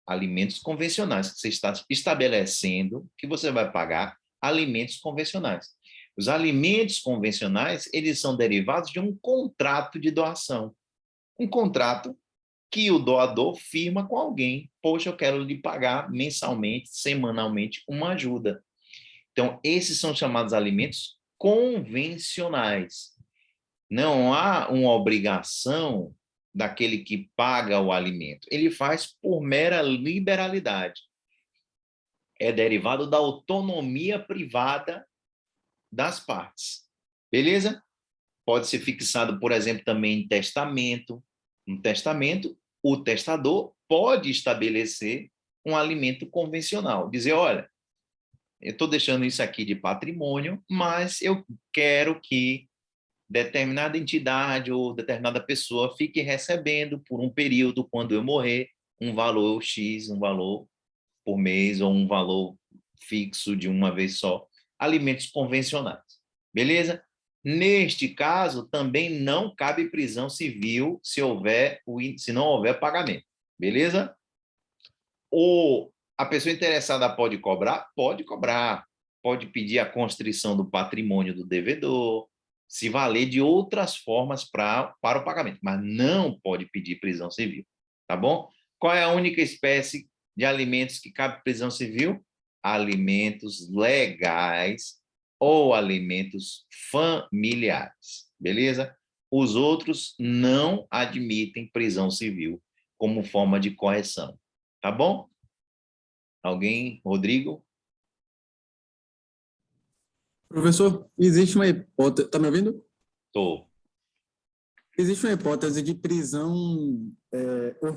Alimentos convencionais, que você está estabelecendo que você vai pagar alimentos convencionais. Os alimentos convencionais, eles são derivados de um contrato de doação. Um contrato que o doador firma com alguém. Poxa, eu quero lhe pagar mensalmente, semanalmente, uma ajuda. Então, esses são chamados alimentos convencionais. Não há uma obrigação daquele que paga o alimento. Ele faz por mera liberalidade. É derivado da autonomia privada das partes. Beleza? Pode ser fixado, por exemplo, também em testamento. No testamento, o testador pode estabelecer um alimento convencional. Dizer, olha, eu estou deixando isso aqui de patrimônio, mas eu quero que determinada entidade ou determinada pessoa fique recebendo por um período, quando eu morrer, um valor X, um valor por mês ou um valor fixo de uma vez só, alimentos convencionais. Beleza? Neste caso, também não cabe prisão civil se não houver pagamento. Beleza? Ou a pessoa interessada pode cobrar? Pode cobrar. Pode pedir a constrição do patrimônio do devedor, se valer de outras formas para o pagamento, mas não pode pedir prisão civil, tá bom? Qual é a única espécie de alimentos que cabe prisão civil? Alimentos legais ou alimentos familiares, beleza? Os outros não admitem prisão civil como forma de correção, tá bom? Alguém? Rodrigo? Professor, existe uma hipótese, está me ouvindo? Tô. Existe uma hipótese de prisão,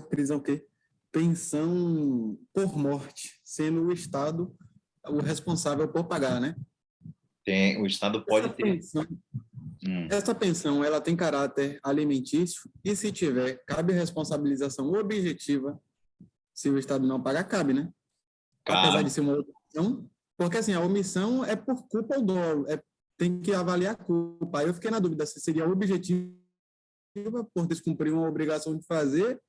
prisão o quê? Pensão por morte, sendo o Estado o responsável por pagar, né? O Estado pode ter. Essa pensão, ela tem caráter alimentício e, se tiver, cabe responsabilização objetiva. Se o Estado não pagar, cabe, né? Cabe. Apesar de ser uma omissão, porque assim, a omissão é por culpa ou dolo, tem que avaliar a culpa. Aí eu fiquei na dúvida se seria objetiva por descumprir uma obrigação de fazer,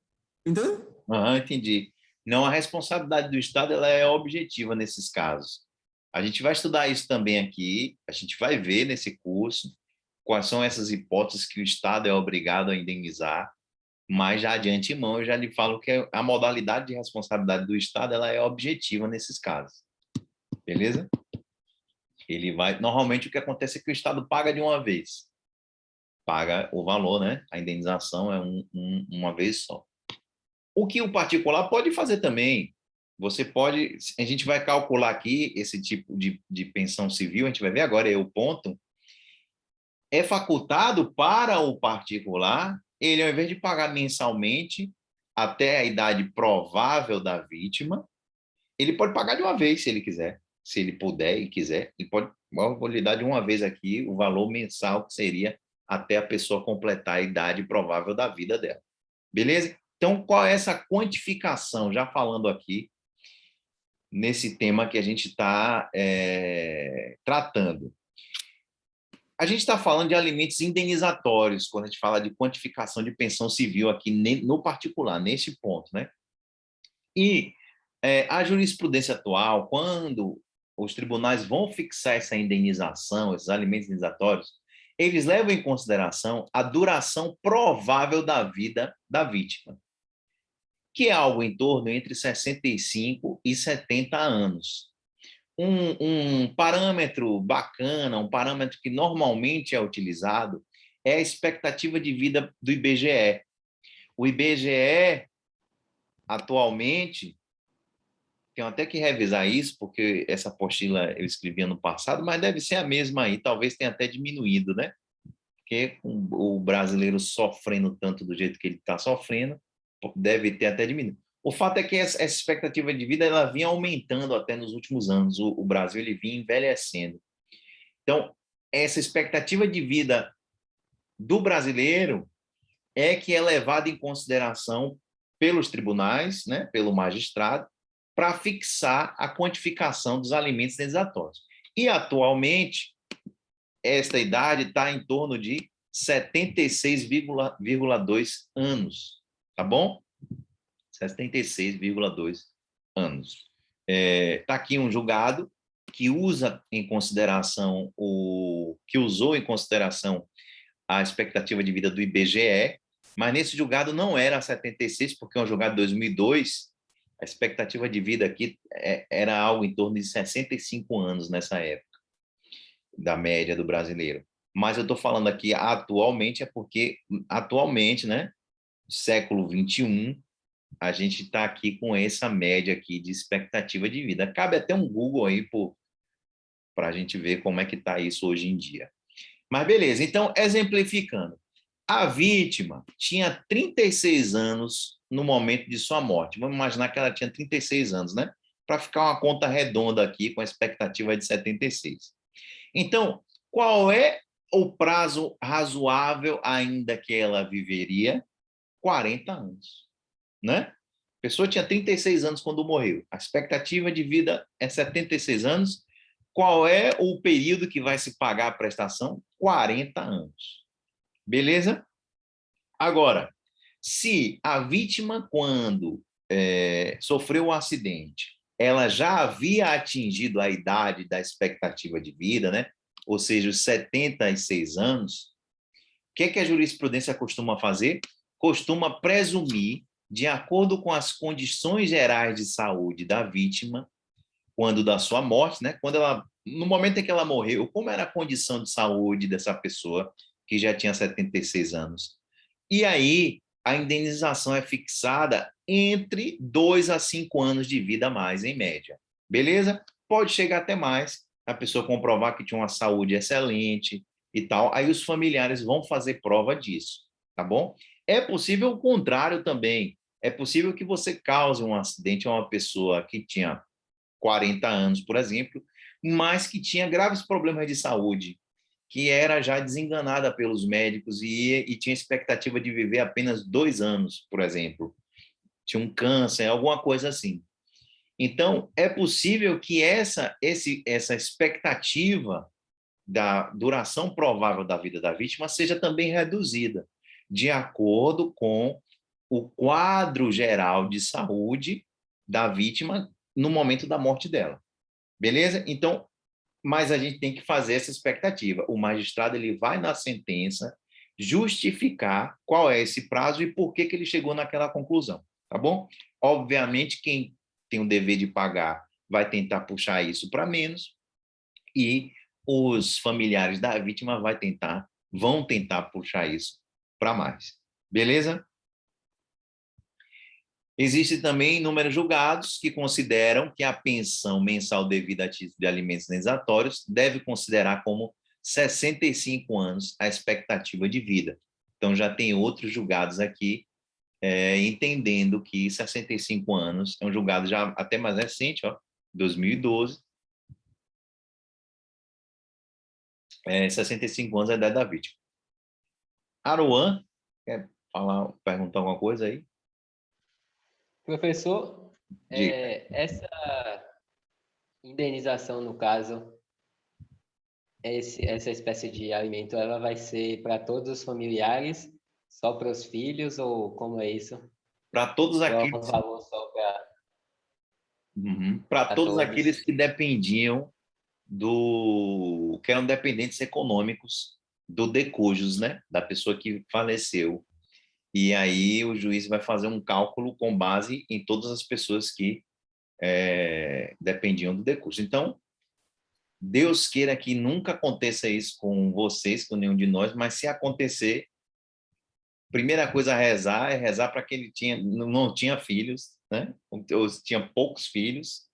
entendeu? Entendi. Não, a responsabilidade do Estado ela é objetiva nesses casos. A gente vai estudar isso também aqui, a gente vai ver nesse curso quais são essas hipóteses que o Estado é obrigado a indenizar. Mas já de antemão eu já lhe falo que a modalidade de responsabilidade do Estado ela é objetiva nesses casos. Beleza? Ele vai... Normalmente o que acontece é que o Estado paga de uma vez. Paga o valor, né? A indenização é uma vez só. O que o particular pode fazer também. Você pode... A gente vai calcular aqui esse tipo de pensão civil, a gente vai ver agora, é o ponto. É facultado para o particular, ele, ao invés de pagar mensalmente até a idade provável da vítima, ele pode pagar de uma vez, se ele quiser. Se ele puder e quiser, ele pode... Eu vou lhe dar de uma vez aqui o valor mensal que seria até a pessoa completar a idade provável da vida dela. Beleza? Então, qual é essa quantificação? Já falando aqui, nesse tema que a gente está tratando. A gente está falando de alimentos indenizatórios, quando a gente fala de quantificação de pensão civil aqui no particular, neste ponto, né? E a jurisprudência atual, quando os tribunais vão fixar essa indenização, esses alimentos indenizatórios, eles levam em consideração a duração provável da vida da vítima, que é algo em torno entre 65 e 70 anos. Um parâmetro bacana, um parâmetro que normalmente é utilizado, é a expectativa de vida do IBGE. O IBGE, atualmente, tenho até que revisar isso, porque essa apostila eu escrevi ano passado, mas deve ser a mesma aí, talvez tenha até diminuído, né? Porque o brasileiro sofrendo tanto do jeito que ele está sofrendo, deve ter até diminuído. O fato é que essa expectativa de vida ela vinha aumentando até nos últimos anos. O Brasil ele vinha envelhecendo. Então, essa expectativa de vida do brasileiro é que é levada em consideração pelos tribunais, né, pelo magistrado, para fixar a quantificação dos alimentos indenizatórios. E, atualmente, esta idade está em torno de 76,2 anos. Tá bom? 76,2 anos. Está aqui um julgado que usa em consideração que usou em consideração a expectativa de vida do IBGE, mas nesse julgado não era 76, porque é um julgado de 2002, a expectativa de vida aqui era algo em torno de 65 anos nessa época, da média do brasileiro. Mas eu estou falando aqui atualmente, é porque atualmente, né, século 21, a gente está aqui com essa média aqui de expectativa de vida. Cabe até um Google aí para a gente ver como é que está isso hoje em dia. Mas beleza, então, exemplificando. A vítima tinha 36 anos no momento de sua morte. Vamos imaginar que ela tinha 36 anos, né? Para ficar uma conta redonda aqui com a expectativa de 76. Então, qual é o prazo razoável ainda que ela viveria? 40 anos. Né? A pessoa tinha 36 anos quando morreu. A expectativa de vida é 76 anos. Qual é o período que vai se pagar a prestação? 40 anos. Beleza? Agora, se a vítima, quando sofreu um acidente, ela já havia atingido a idade da expectativa de vida, né? Ou seja, os 76 anos, o que a jurisprudência costuma fazer? Costuma presumir, de acordo com as condições gerais de saúde da vítima, quando da sua morte, né? No momento em que ela morreu, como era a condição de saúde dessa pessoa que já tinha 76 anos? E aí, a indenização é fixada entre 2 a 5 anos de vida a mais, em média. Beleza? Pode chegar até mais, a pessoa comprovar que tinha uma saúde excelente e tal, aí os familiares vão fazer prova disso, tá bom? É possível o contrário também. É possível que você cause um acidente a uma pessoa que tinha 40 anos, por exemplo, mas que tinha graves problemas de saúde, que era já desenganada pelos médicos e tinha expectativa de viver apenas 2 anos, por exemplo. Tinha um câncer, alguma coisa assim. Então, é possível que essa expectativa da duração provável da vida da vítima seja também reduzida, de acordo com o quadro geral de saúde da vítima no momento da morte dela. Beleza? Então, mas a gente tem que fazer essa expectativa. O magistrado ele vai na sentença justificar qual é esse prazo e por que que ele chegou naquela conclusão, tá bom? Obviamente, quem tem o dever de pagar vai tentar puxar isso para menos e os familiares da vítima vão tentar puxar isso para mais. Beleza? Existem também inúmeros julgados que consideram que a pensão mensal devida a título de alimentos indenizatórios deve considerar como 65 anos a expectativa de vida. Então, já tem outros julgados aqui entendendo que 65 anos é um julgado já até mais recente, 2012. 65 anos é a idade da vítima. Aruan, quer perguntar alguma coisa aí? Professor, essa indenização, no caso, essa espécie de alimento, ela vai ser para todos os familiares, só para os filhos, ou como é isso? Para todos aqueles... Ou é um valor só para... Para todos aqueles que dependiam que eram dependentes econômicos do decujus, né? Da pessoa que faleceu. E aí o juiz vai fazer um cálculo com base em todas as pessoas que dependiam do decujus. Então, Deus queira que nunca aconteça isso com vocês, com nenhum de nós, mas se acontecer, primeira coisa a rezar é rezar para que ele não tinha filhos, né? Ou tinha poucos filhos,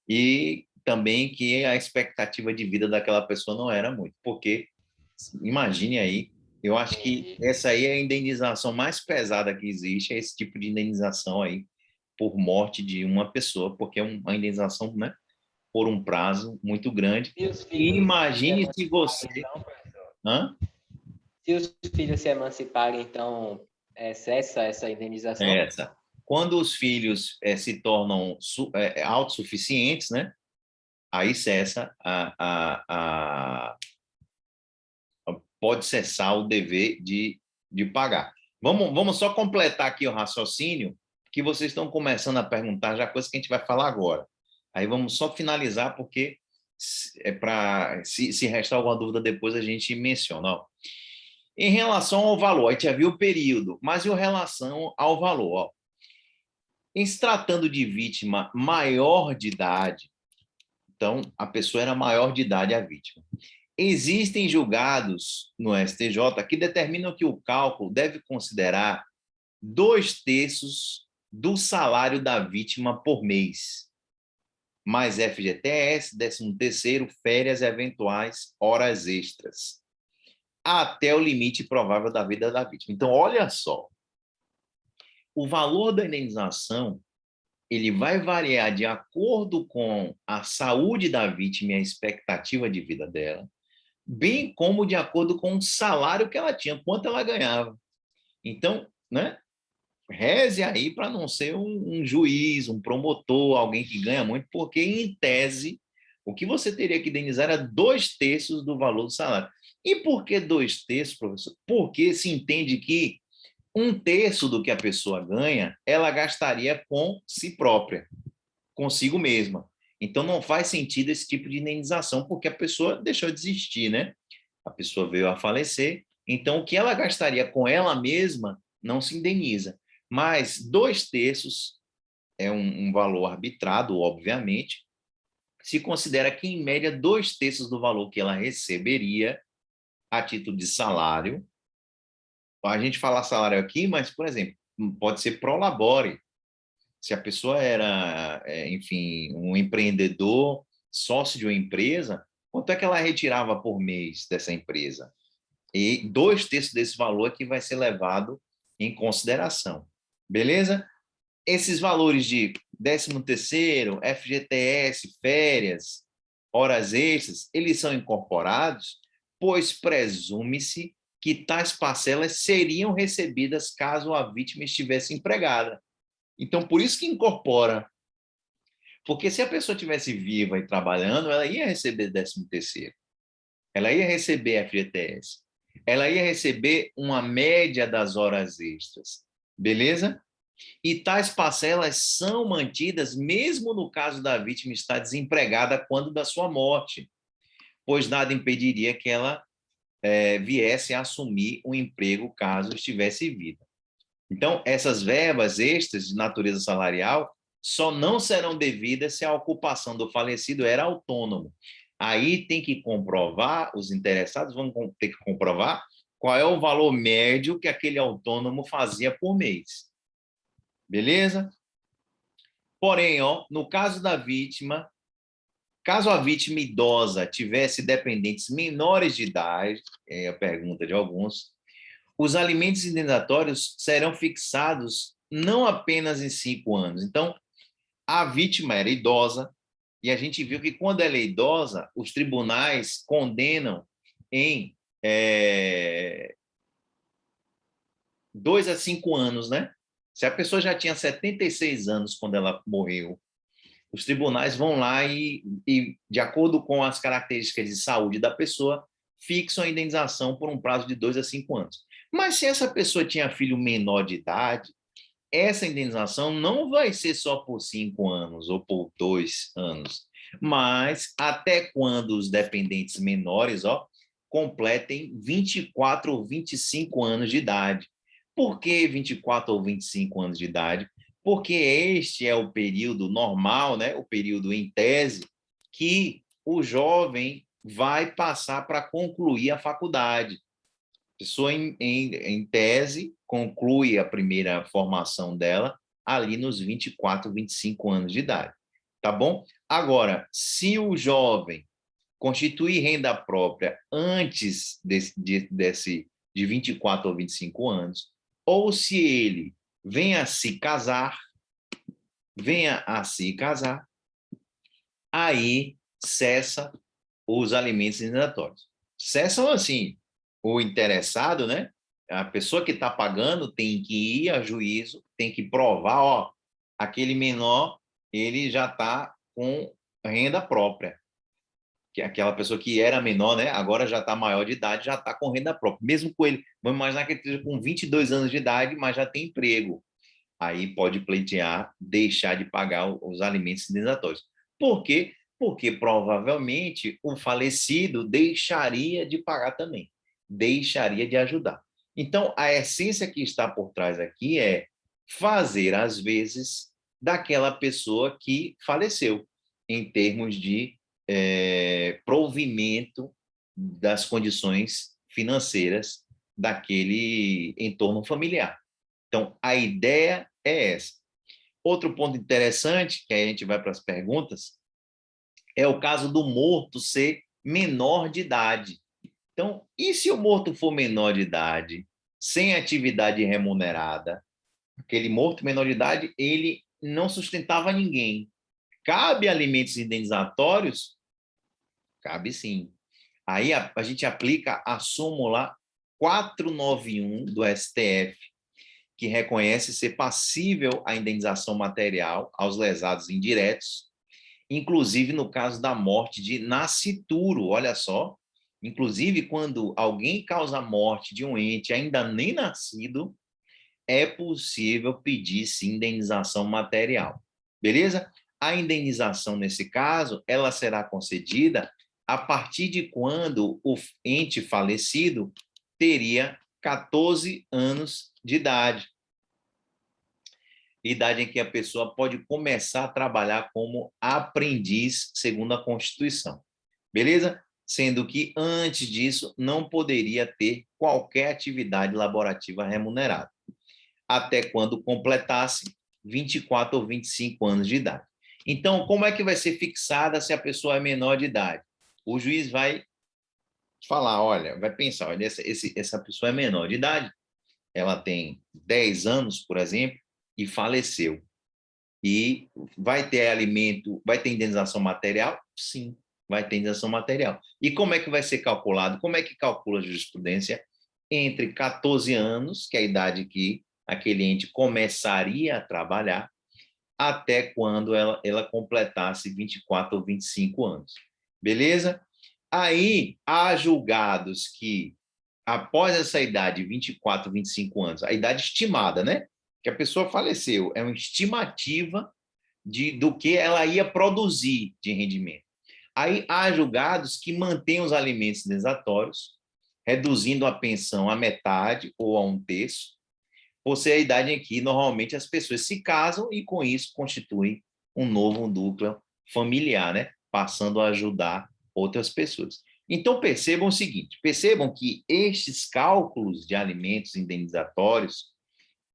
e também que a expectativa de vida daquela pessoa não era muito, porque, imagine aí, eu acho que essa aí é a indenização mais pesada que existe, é esse tipo de indenização aí por morte de uma pessoa, porque é uma indenização, né, por um prazo muito grande. E imagine se você... Então, se os filhos se emanciparem, então, cessa essa indenização? Quando os filhos se tornam autossuficientes, né, aí cessa pode cessar o dever de pagar. Vamos só completar aqui o raciocínio, que vocês estão começando a perguntar já coisa que a gente vai falar agora. Aí vamos só finalizar, porque se restar alguma dúvida depois a gente menciona. Ó. Em relação ao valor, a gente já viu o período, mas em relação ao valor, ó. Em se tratando de vítima maior de idade, então a pessoa era maior de idade, a vítima. Existem julgados no STJ que determinam que o cálculo deve considerar 2/3 do salário da vítima por mês, mais FGTS, 13º, férias e eventuais horas extras, até o limite provável da vida da vítima. Então, olha só, o valor da indenização ele vai variar de acordo com a saúde da vítima e a expectativa de vida dela, bem como de acordo com o salário que ela tinha, quanto ela ganhava. Então, né, reze aí para não ser um juiz, um promotor, alguém que ganha muito, porque, em tese, o que você teria que indenizar era 2/3 do valor do salário. E por que 2/3, professor? Porque se entende que 1/3 do que a pessoa ganha, ela gastaria com si própria, consigo mesma. Então, não faz sentido esse tipo de indenização, porque a pessoa deixou de existir, né? A pessoa veio a falecer, então o que ela gastaria com ela mesma não se indeniza. Mas 2/3 é um valor arbitrado, obviamente. Se considera que, em média, 2/3 do valor que ela receberia a título de salário. A gente fala salário aqui, mas, por exemplo, pode ser pro labore. Se a pessoa era, enfim, um empreendedor, sócio de uma empresa, quanto é que ela retirava por mês dessa empresa? E 2/3 desse valor é que vai ser levado em consideração. Beleza? Esses valores de 13º, FGTS, férias, horas extras, eles são incorporados, pois presume-se que tais parcelas seriam recebidas caso a vítima estivesse empregada. Então, por isso que incorpora. Porque se a pessoa estivesse viva e trabalhando, ela ia receber 13º. Ela ia receber FGTS. Ela ia receber uma média das horas extras. Beleza? E tais parcelas são mantidas mesmo no caso da vítima estar desempregada quando da sua morte, pois nada impediria que ela viesse a assumir um emprego caso estivesse em vida. Então, essas verbas extras de natureza salarial só não serão devidas se a ocupação do falecido era autônomo. Aí tem que comprovar, os interessados vão ter que comprovar qual é o valor médio que aquele autônomo fazia por mês. Beleza? Porém, no caso da vítima, caso a vítima idosa tivesse dependentes menores de idade, é a pergunta de alguns, os alimentos indenizatórios serão fixados não apenas em 5 anos. Então, a vítima era idosa, e a gente viu que quando ela é idosa, os tribunais condenam em 2 a 5 anos, né? Se a pessoa já tinha 76 anos quando ela morreu, os tribunais vão lá e, de acordo com as características de saúde da pessoa, fixam a indenização por um prazo de 2 a 5 anos. Mas se essa pessoa tinha filho menor de idade, essa indenização não vai ser só por 5 anos ou por 2 anos, mas até quando os dependentes menores completem 24 ou 25 anos de idade. Por que 24 ou 25 anos de idade? Porque este é o período normal, né? O período em tese, que o jovem vai passar para concluir a faculdade. A pessoa, em tese, conclui a primeira formação dela ali nos 24, 25 anos de idade. Tá bom? Agora, se o jovem constituir renda própria antes de 24 ou 25 anos, ou se ele venha a se casar, aí cessa os alimentos indenizatórios. Cessam assim, o interessado, né? A pessoa que está pagando tem que ir a juízo, tem que provar, aquele menor, ele já está com renda própria. Que aquela pessoa que era menor, né? Agora já está maior de idade, já está com renda própria. Mesmo com ele, vamos imaginar que ele esteja com 22 anos de idade, mas já tem emprego. Aí pode pleitear, deixar de pagar os alimentos indenizatórios. Por quê? Porque provavelmente o falecido deixaria de pagar também, deixaria de ajudar. Então, a essência que está por trás aqui é fazer as vezes daquela pessoa que faleceu, em termos de provimento das condições financeiras daquele entorno familiar. Então, a ideia é essa. Outro ponto interessante, que aí a gente vai para as perguntas, é o caso do morto ser menor de idade. Então, e se o morto for menor de idade, sem atividade remunerada, aquele morto menor de idade, ele não sustentava ninguém. Cabe alimentos indenizatórios? Cabe sim. Aí a gente aplica a súmula 491 do STF, que reconhece ser passível a indenização material aos lesados indiretos, inclusive no caso da morte de nascituro, olha só, inclusive quando alguém causa a morte de um ente ainda nem nascido, é possível pedir sim indenização material, beleza? A indenização, nesse caso, ela será concedida a partir de quando o ente falecido teria 14 anos de idade. Idade em que a pessoa pode começar a trabalhar como aprendiz, segundo a Constituição. Beleza? Sendo que, antes disso, não poderia ter qualquer atividade laborativa remunerada, até quando completasse 24 ou 25 anos de idade. Então, como é que vai ser fixada se a pessoa é menor de idade? O juiz vai falar, olha, vai pensar, olha, essa pessoa é menor de idade, ela tem 10 anos, por exemplo, e faleceu. E vai ter alimento, vai ter indenização material? Sim, vai ter indenização material. E como é que vai ser calculado? Como é que calcula a jurisprudência? Entre 14 anos, que é a idade que aquele ente começaria a trabalhar, até quando ela completasse 24 ou 25 anos. Beleza? Aí, há julgados que, após essa idade, 24, 25 anos, a idade estimada, né? Que a pessoa faleceu, é uma estimativa do que ela ia produzir de rendimento. Aí, há julgados que mantêm os alimentos indenizatórios reduzindo a pensão à metade ou a um terço, por ser a idade em que normalmente as pessoas se casam e com isso constituem um novo núcleo familiar, né? Passando a ajudar outras pessoas. Então percebam o seguinte, percebam que estes cálculos de alimentos indenizatórios,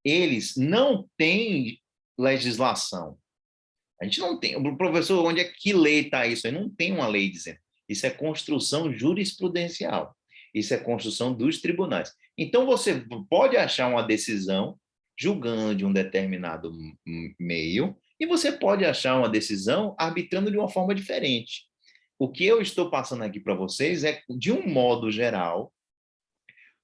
eles não têm legislação. A gente não tem, o professor, onde é que lei está isso? Aí não tem uma lei dizendo. Isso é construção jurisprudencial. Isso é construção dos tribunais. Então, você pode achar uma decisão julgando de um determinado meio e você pode achar uma decisão arbitrando de uma forma diferente. O que eu estou passando aqui para vocês é, de um modo geral,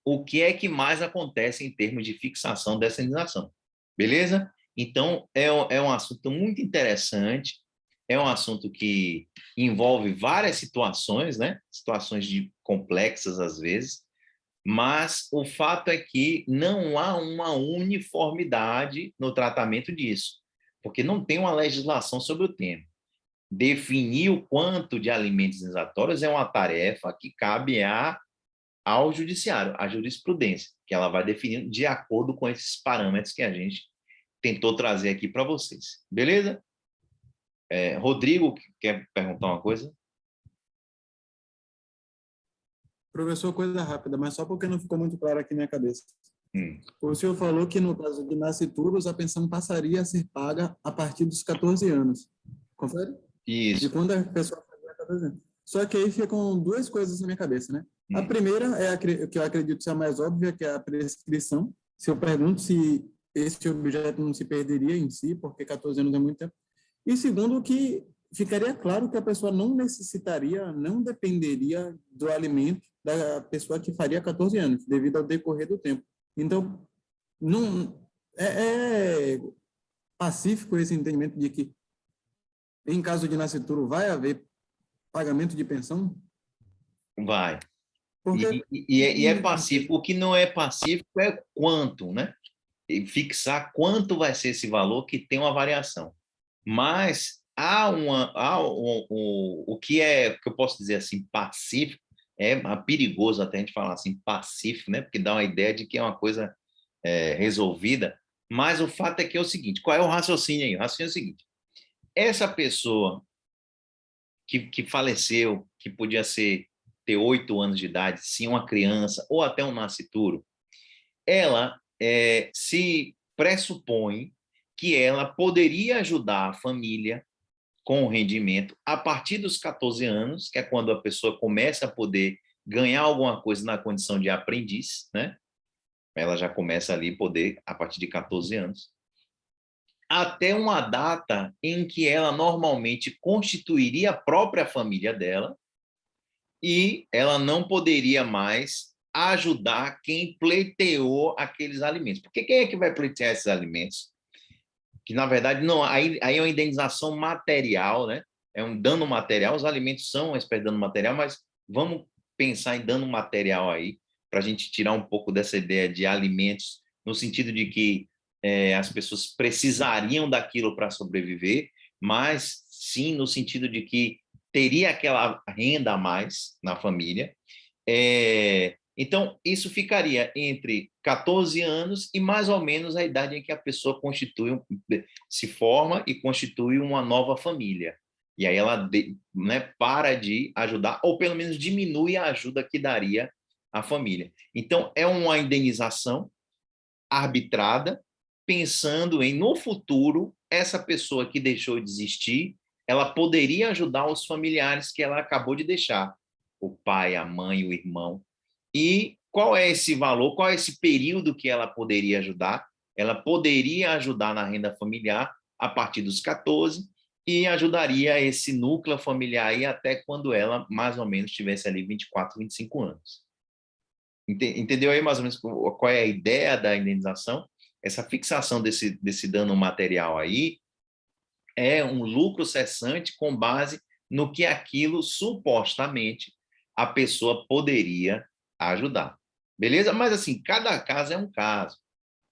o que é que mais acontece em termos de fixação dessa indenização. Beleza? Então, é um assunto muito interessante, é um assunto que envolve várias situações, né? Situações complexas às vezes, mas o fato é que não há uma uniformidade no tratamento disso, porque não tem uma legislação sobre o tema. Definir o quanto de alimentos indenizatórios é uma tarefa que cabe ao judiciário, à jurisprudência, que ela vai definir de acordo com esses parâmetros que a gente tentou trazer aqui para vocês. Beleza? Rodrigo, quer perguntar uma coisa? Professor, coisa rápida, mas só porque não ficou muito claro aqui na minha cabeça. O senhor falou que no caso de nascituros, a pensão passaria a ser paga a partir dos 14 anos. Confere? Isso. De quando a pessoa fazia 14 anos. Só que aí ficam duas coisas na minha cabeça, né? A primeira é a que eu acredito ser a mais óbvia, que é a prescrição. Se eu pergunto se esse objeto não se perderia em si, porque 14 anos é muito tempo. E segundo, que ficaria claro que a pessoa não necessitaria, não dependeria do alimento da pessoa que faria 14 anos, devido ao decorrer do tempo. Então, não é pacífico esse entendimento de que, em caso de nascituro, vai haver pagamento de pensão? Vai. Porque... E é pacífico. O que não é pacífico é quanto, né? E fixar quanto vai ser esse valor que tem uma variação. Mas o que que eu posso dizer assim, pacífico, é perigoso até a gente falar assim, pacífico, né? Porque dá uma ideia de que é uma coisa resolvida. Mas o fato é que é o seguinte, qual é o raciocínio aí? O raciocínio é o seguinte, essa pessoa que faleceu, que podia ter 8 anos de idade, sim, uma criança, ou até um nascituro, ela se pressupõe que ela poderia ajudar a família com o rendimento a partir dos 14 anos, que é quando a pessoa começa a poder ganhar alguma coisa na condição de aprendiz, né? Ela já começa ali a poder, a partir de 14 anos, até uma data em que ela normalmente constituiria a própria família dela e ela não poderia mais ajudar quem pleiteou aqueles alimentos. Porque quem é que vai pleitear esses alimentos? Que, na verdade, não, aí é uma indenização material, né? É um dano material. Os alimentos são uma espécie de dano material, mas vamos pensar em dano material aí, para a gente tirar um pouco dessa ideia de alimentos, no sentido de que as pessoas precisariam daquilo para sobreviver, mas sim no sentido de que teria aquela renda a mais na família. Então, isso ficaria entre 14 anos e mais ou menos a idade em que a pessoa se forma e constitui uma nova família. E aí ela para de ajudar, ou pelo menos diminui a ajuda que daria à família. Então, é uma indenização arbitrada, pensando em, no futuro, essa pessoa que deixou de existir, ela poderia ajudar os familiares que ela acabou de deixar, o pai, a mãe, o irmão. E qual é esse valor, qual é esse período que ela poderia ajudar? Ela poderia ajudar na renda familiar a partir dos 14 e ajudaria esse núcleo familiar aí até quando ela mais ou menos tivesse ali 24, 25 anos. Entendeu aí mais ou menos qual é a ideia da indenização? Essa fixação desse dano material aí é um lucro cessante com base no que aquilo supostamente a pessoa poderia ajudar. Beleza? Mas assim, cada caso é um caso.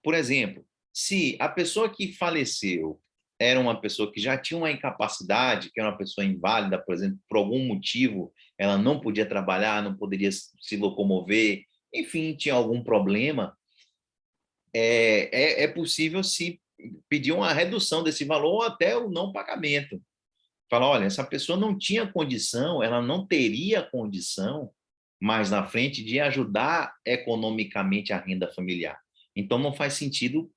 Por exemplo, se a pessoa que faleceu era uma pessoa que já tinha uma incapacidade, que era uma pessoa inválida, por exemplo, por algum motivo, ela não podia trabalhar, não poderia se locomover, enfim, tinha algum problema, é possível se pedir uma redução desse valor ou até o não pagamento. Falar, olha, essa pessoa não tinha condição, ela não teria condição mais na frente de ajudar economicamente a renda familiar. Então, não faz sentido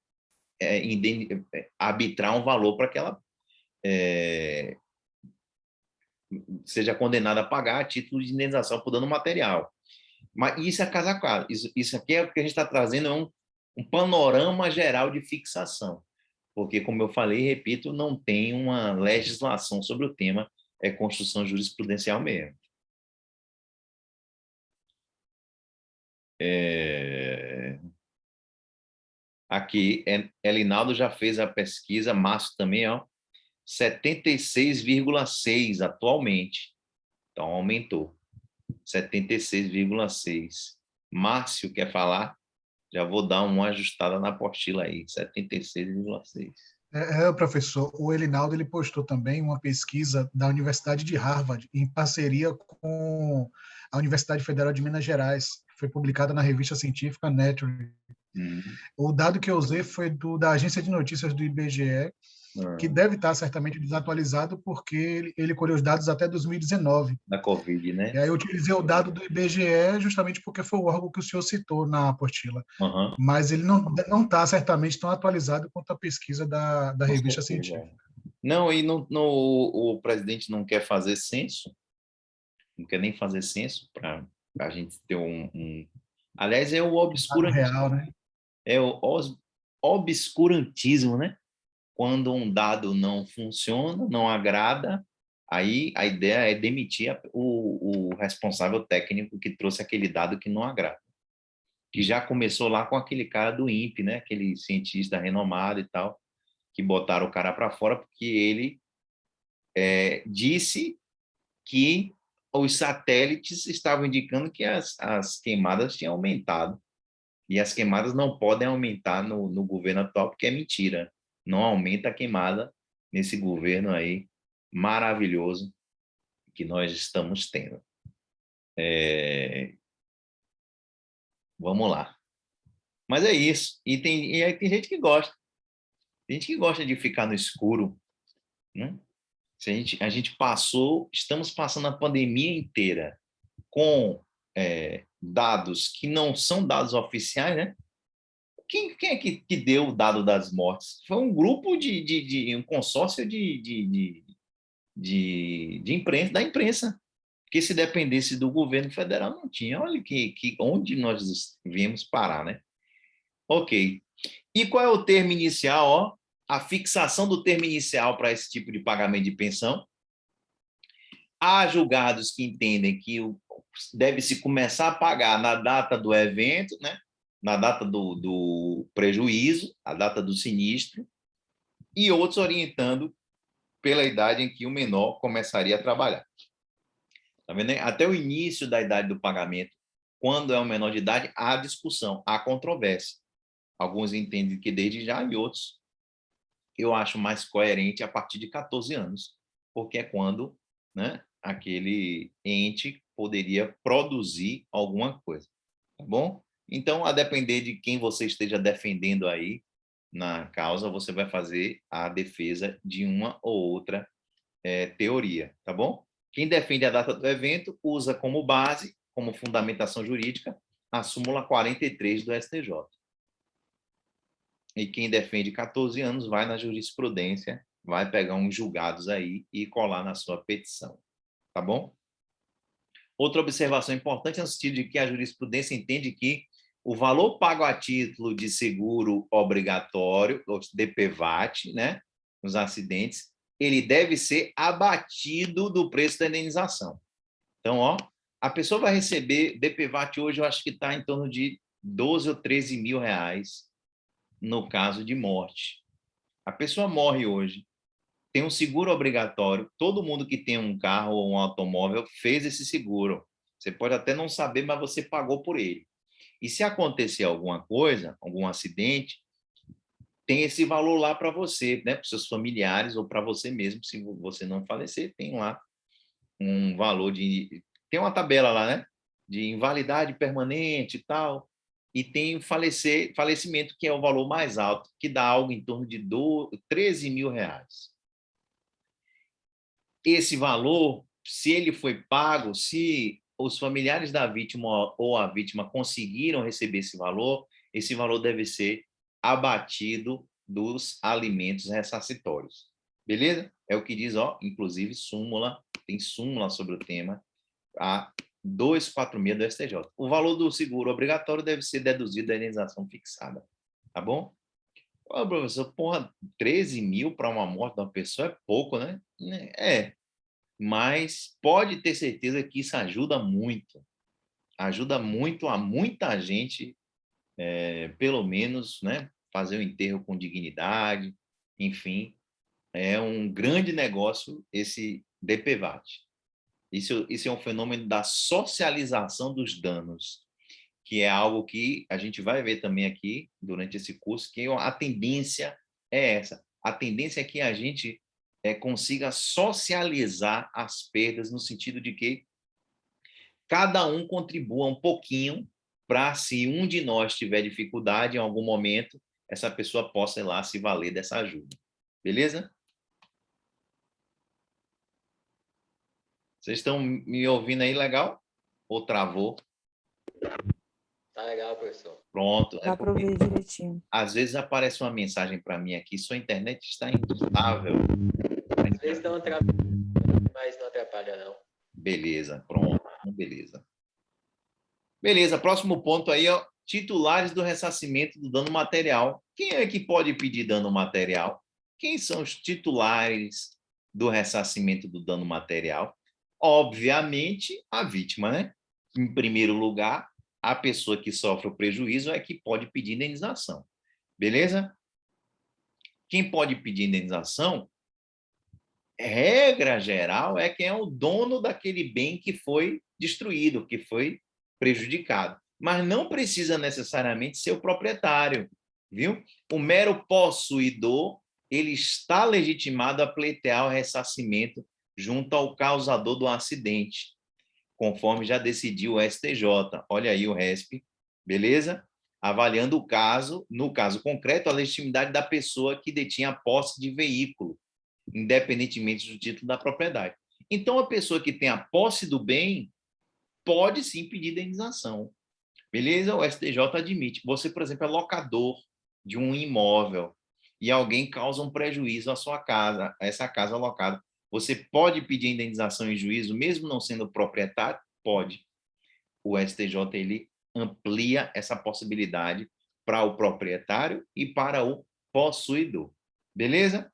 arbitrar um valor para que ela seja condenada a pagar a título de indenização por dano material. Mas isso é caso a caso. Isso aqui é o que a gente está trazendo, é um panorama geral de fixação. Porque, como eu falei e repito, não tem uma legislação sobre o tema, é construção jurisprudencial mesmo. Aqui, Elinaldo já fez a pesquisa, Márcio também, ó, 76,6 atualmente. Então, aumentou. 76,6. Márcio quer falar? Já vou dar uma ajustada na apostila aí, 76,6. Professor, o Elinaldo ele postou também uma pesquisa da Universidade de Harvard, em parceria com a Universidade Federal de Minas Gerais, que foi publicada na revista científica Nature. O dado que eu usei foi da agência de notícias do IBGE, que deve estar certamente desatualizado, porque ele colheu os dados até 2019. Da Covid, né? E aí eu utilizei o dado do IBGE justamente porque foi o órgão que o senhor citou na apostila. Mas ele não está certamente tão atualizado quanto a pesquisa da revista científica. Não, e o presidente não quer fazer censo, não quer nem fazer censo para a gente ter Aliás, é o obscurantismo. Real, né? É o obscurantismo, né? Quando um dado não funciona, não agrada, aí a ideia é demitir o responsável técnico que trouxe aquele dado que não agrada. Que já começou lá com aquele cara do INPE, né? Aquele cientista renomado e tal, que botaram o cara para fora porque ele disse que os satélites estavam indicando que as queimadas tinham aumentado. E as queimadas não podem aumentar no governo atual, porque é mentira. Não aumenta a queimada nesse governo aí maravilhoso que nós estamos tendo. Vamos lá. Mas é isso. E aí tem gente que gosta. Tem gente que gosta de ficar no escuro, né? A gente estamos passando a pandemia inteira com dados que não são dados oficiais, né? Quem é que deu o dado das mortes? Foi um grupo um consórcio de imprensa, da imprensa, que se dependesse do governo federal não tinha. Olha onde nós viemos parar, né? Ok. E qual é o termo inicial? Ó? A fixação do termo inicial para esse tipo de pagamento de pensão. Há julgados que entendem que deve-se começar a pagar na data do evento, né? Na data do prejuízo, a data do sinistro, e outros orientando pela idade em que o menor começaria a trabalhar. Tá vendo? Até o início da idade do pagamento, quando é um menor de idade, há discussão, há controvérsia. Alguns entendem que desde já, e outros eu acho mais coerente a partir de 14 anos, porque é quando, né, aquele ente poderia produzir alguma coisa. Tá bom? Então, a depender de quem você esteja defendendo aí na causa, você vai fazer a defesa de uma ou outra teoria, tá bom? Quem defende a data do evento usa como base, como fundamentação jurídica, a súmula 43 do STJ. E quem defende 14 anos vai na jurisprudência, vai pegar uns julgados aí e colar na sua petição, tá bom? Outra observação importante é no sentido de que a jurisprudência entende que o valor pago a título de seguro obrigatório, ou DPVAT, né, nos acidentes, ele deve ser abatido do preço da indenização. Então, ó, a pessoa vai receber DPVAT hoje, eu acho que está em torno de 12 ou 13 mil reais no caso de morte. A pessoa morre hoje, tem um seguro obrigatório, todo mundo que tem um carro ou um automóvel fez esse seguro. Você pode até não saber, mas você pagou por ele. E se acontecer alguma coisa, algum acidente, tem esse valor lá para você, né? Para os seus familiares ou para você mesmo, se você não falecer, tem lá um valor de... Tem uma tabela lá, né? De invalidade permanente e tal, e tem o falecimento, que é o valor mais alto, que dá algo em torno de 13 mil reais. Esse valor, se ele foi pago, se os familiares da vítima ou a vítima conseguiram receber esse valor deve ser abatido dos alimentos ressarcitórios. Beleza? É o que diz, ó, inclusive, súmula, tem súmula sobre o tema, a 246 do STJ. O valor do seguro obrigatório deve ser deduzido da indenização fixada. Tá bom? Ô, professor, porra, 13 mil para uma morte de uma pessoa é pouco, né? É. Mas pode ter certeza que isso ajuda muito a muita gente, pelo menos, né, fazer o enterro com dignidade, enfim, é um grande negócio esse DPVAT. Isso é um fenômeno da socialização dos danos, que é algo que a gente vai ver também aqui durante esse curso, que a tendência é essa. A tendência é que a gente consiga socializar as perdas, no sentido de que cada um contribua um pouquinho para, se um de nós tiver dificuldade em algum momento, essa pessoa possa ir lá se valer dessa ajuda. Beleza? Vocês estão me ouvindo aí legal? Ou travou? Tá legal, professor. Pronto. Dá para ouvir direitinho. Às vezes aparece uma mensagem para mim aqui, sua internet está instável. Às vezes não atrapalha, mas não atrapalha, não. Beleza, pronto. Beleza. Beleza, próximo ponto aí, ó, titulares do ressarcimento do dano material. Quem é que pode pedir dano material? Quem são os titulares do ressarcimento do dano material? Obviamente, a vítima, né? Em primeiro lugar, a pessoa que sofre o prejuízo é que pode pedir indenização. Beleza? Quem pode pedir indenização, regra geral, é quem é o dono daquele bem que foi destruído, que foi prejudicado. Mas não precisa necessariamente ser o proprietário, viu? O mero possuidor, ele está legitimado a pleitear o ressarcimento junto ao causador do acidente, conforme já decidiu o STJ. Olha aí o RESP, beleza? Avaliando o caso, no caso concreto, a legitimidade da pessoa que detinha a posse de veículo, independentemente do título da propriedade. Então, a pessoa que tem a posse do bem pode sim pedir indenização. Beleza? O STJ admite. Você, por exemplo, é locador de um imóvel e alguém causa um prejuízo à sua casa, a essa casa alocada. Você pode pedir indenização em juízo, mesmo não sendo proprietário? Pode. O STJ, ele amplia essa possibilidade para o proprietário e para o possuidor. Beleza?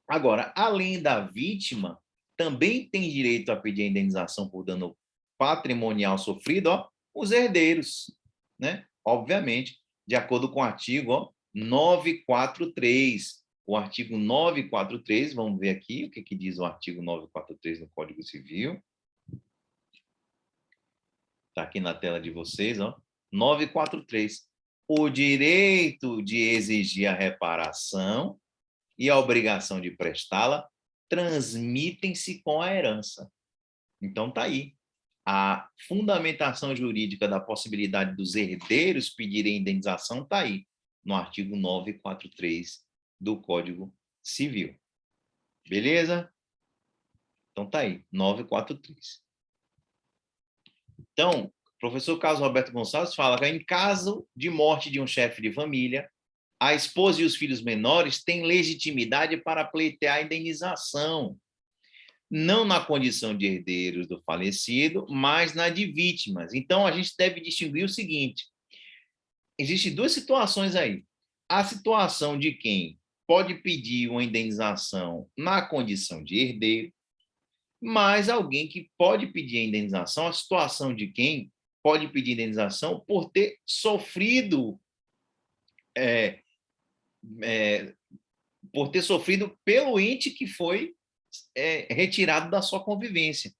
Agora, além da vítima, também tem direito a pedir a indenização por dano patrimonial sofrido, ó, os herdeiros, né? Obviamente, de acordo com o artigo 943. O artigo 943, vamos ver aqui o que diz o artigo 943 no Código Civil. Está aqui na tela de vocês, ó. 943. O direito de exigir a reparação e a obrigação de prestá-la transmitem-se com a herança. Então, está aí. A fundamentação jurídica da possibilidade dos herdeiros pedirem indenização está aí, no artigo 943 do Código Civil. Beleza? Então, está aí, 943. Então, o professor Carlos Roberto Gonçalves fala que, em caso de morte de um chefe de família, a esposa e os filhos menores têm legitimidade para pleitear a indenização, não na condição de herdeiros do falecido, mas na de vítimas. Então, a gente deve distinguir o seguinte: existem duas situações aí. A situação de quem pode pedir uma indenização na condição de herdeiro, mas alguém que pode pedir a indenização, a situação de quem pode pedir indenização por ter sofrido pelo ente que foi retirado da sua convivência.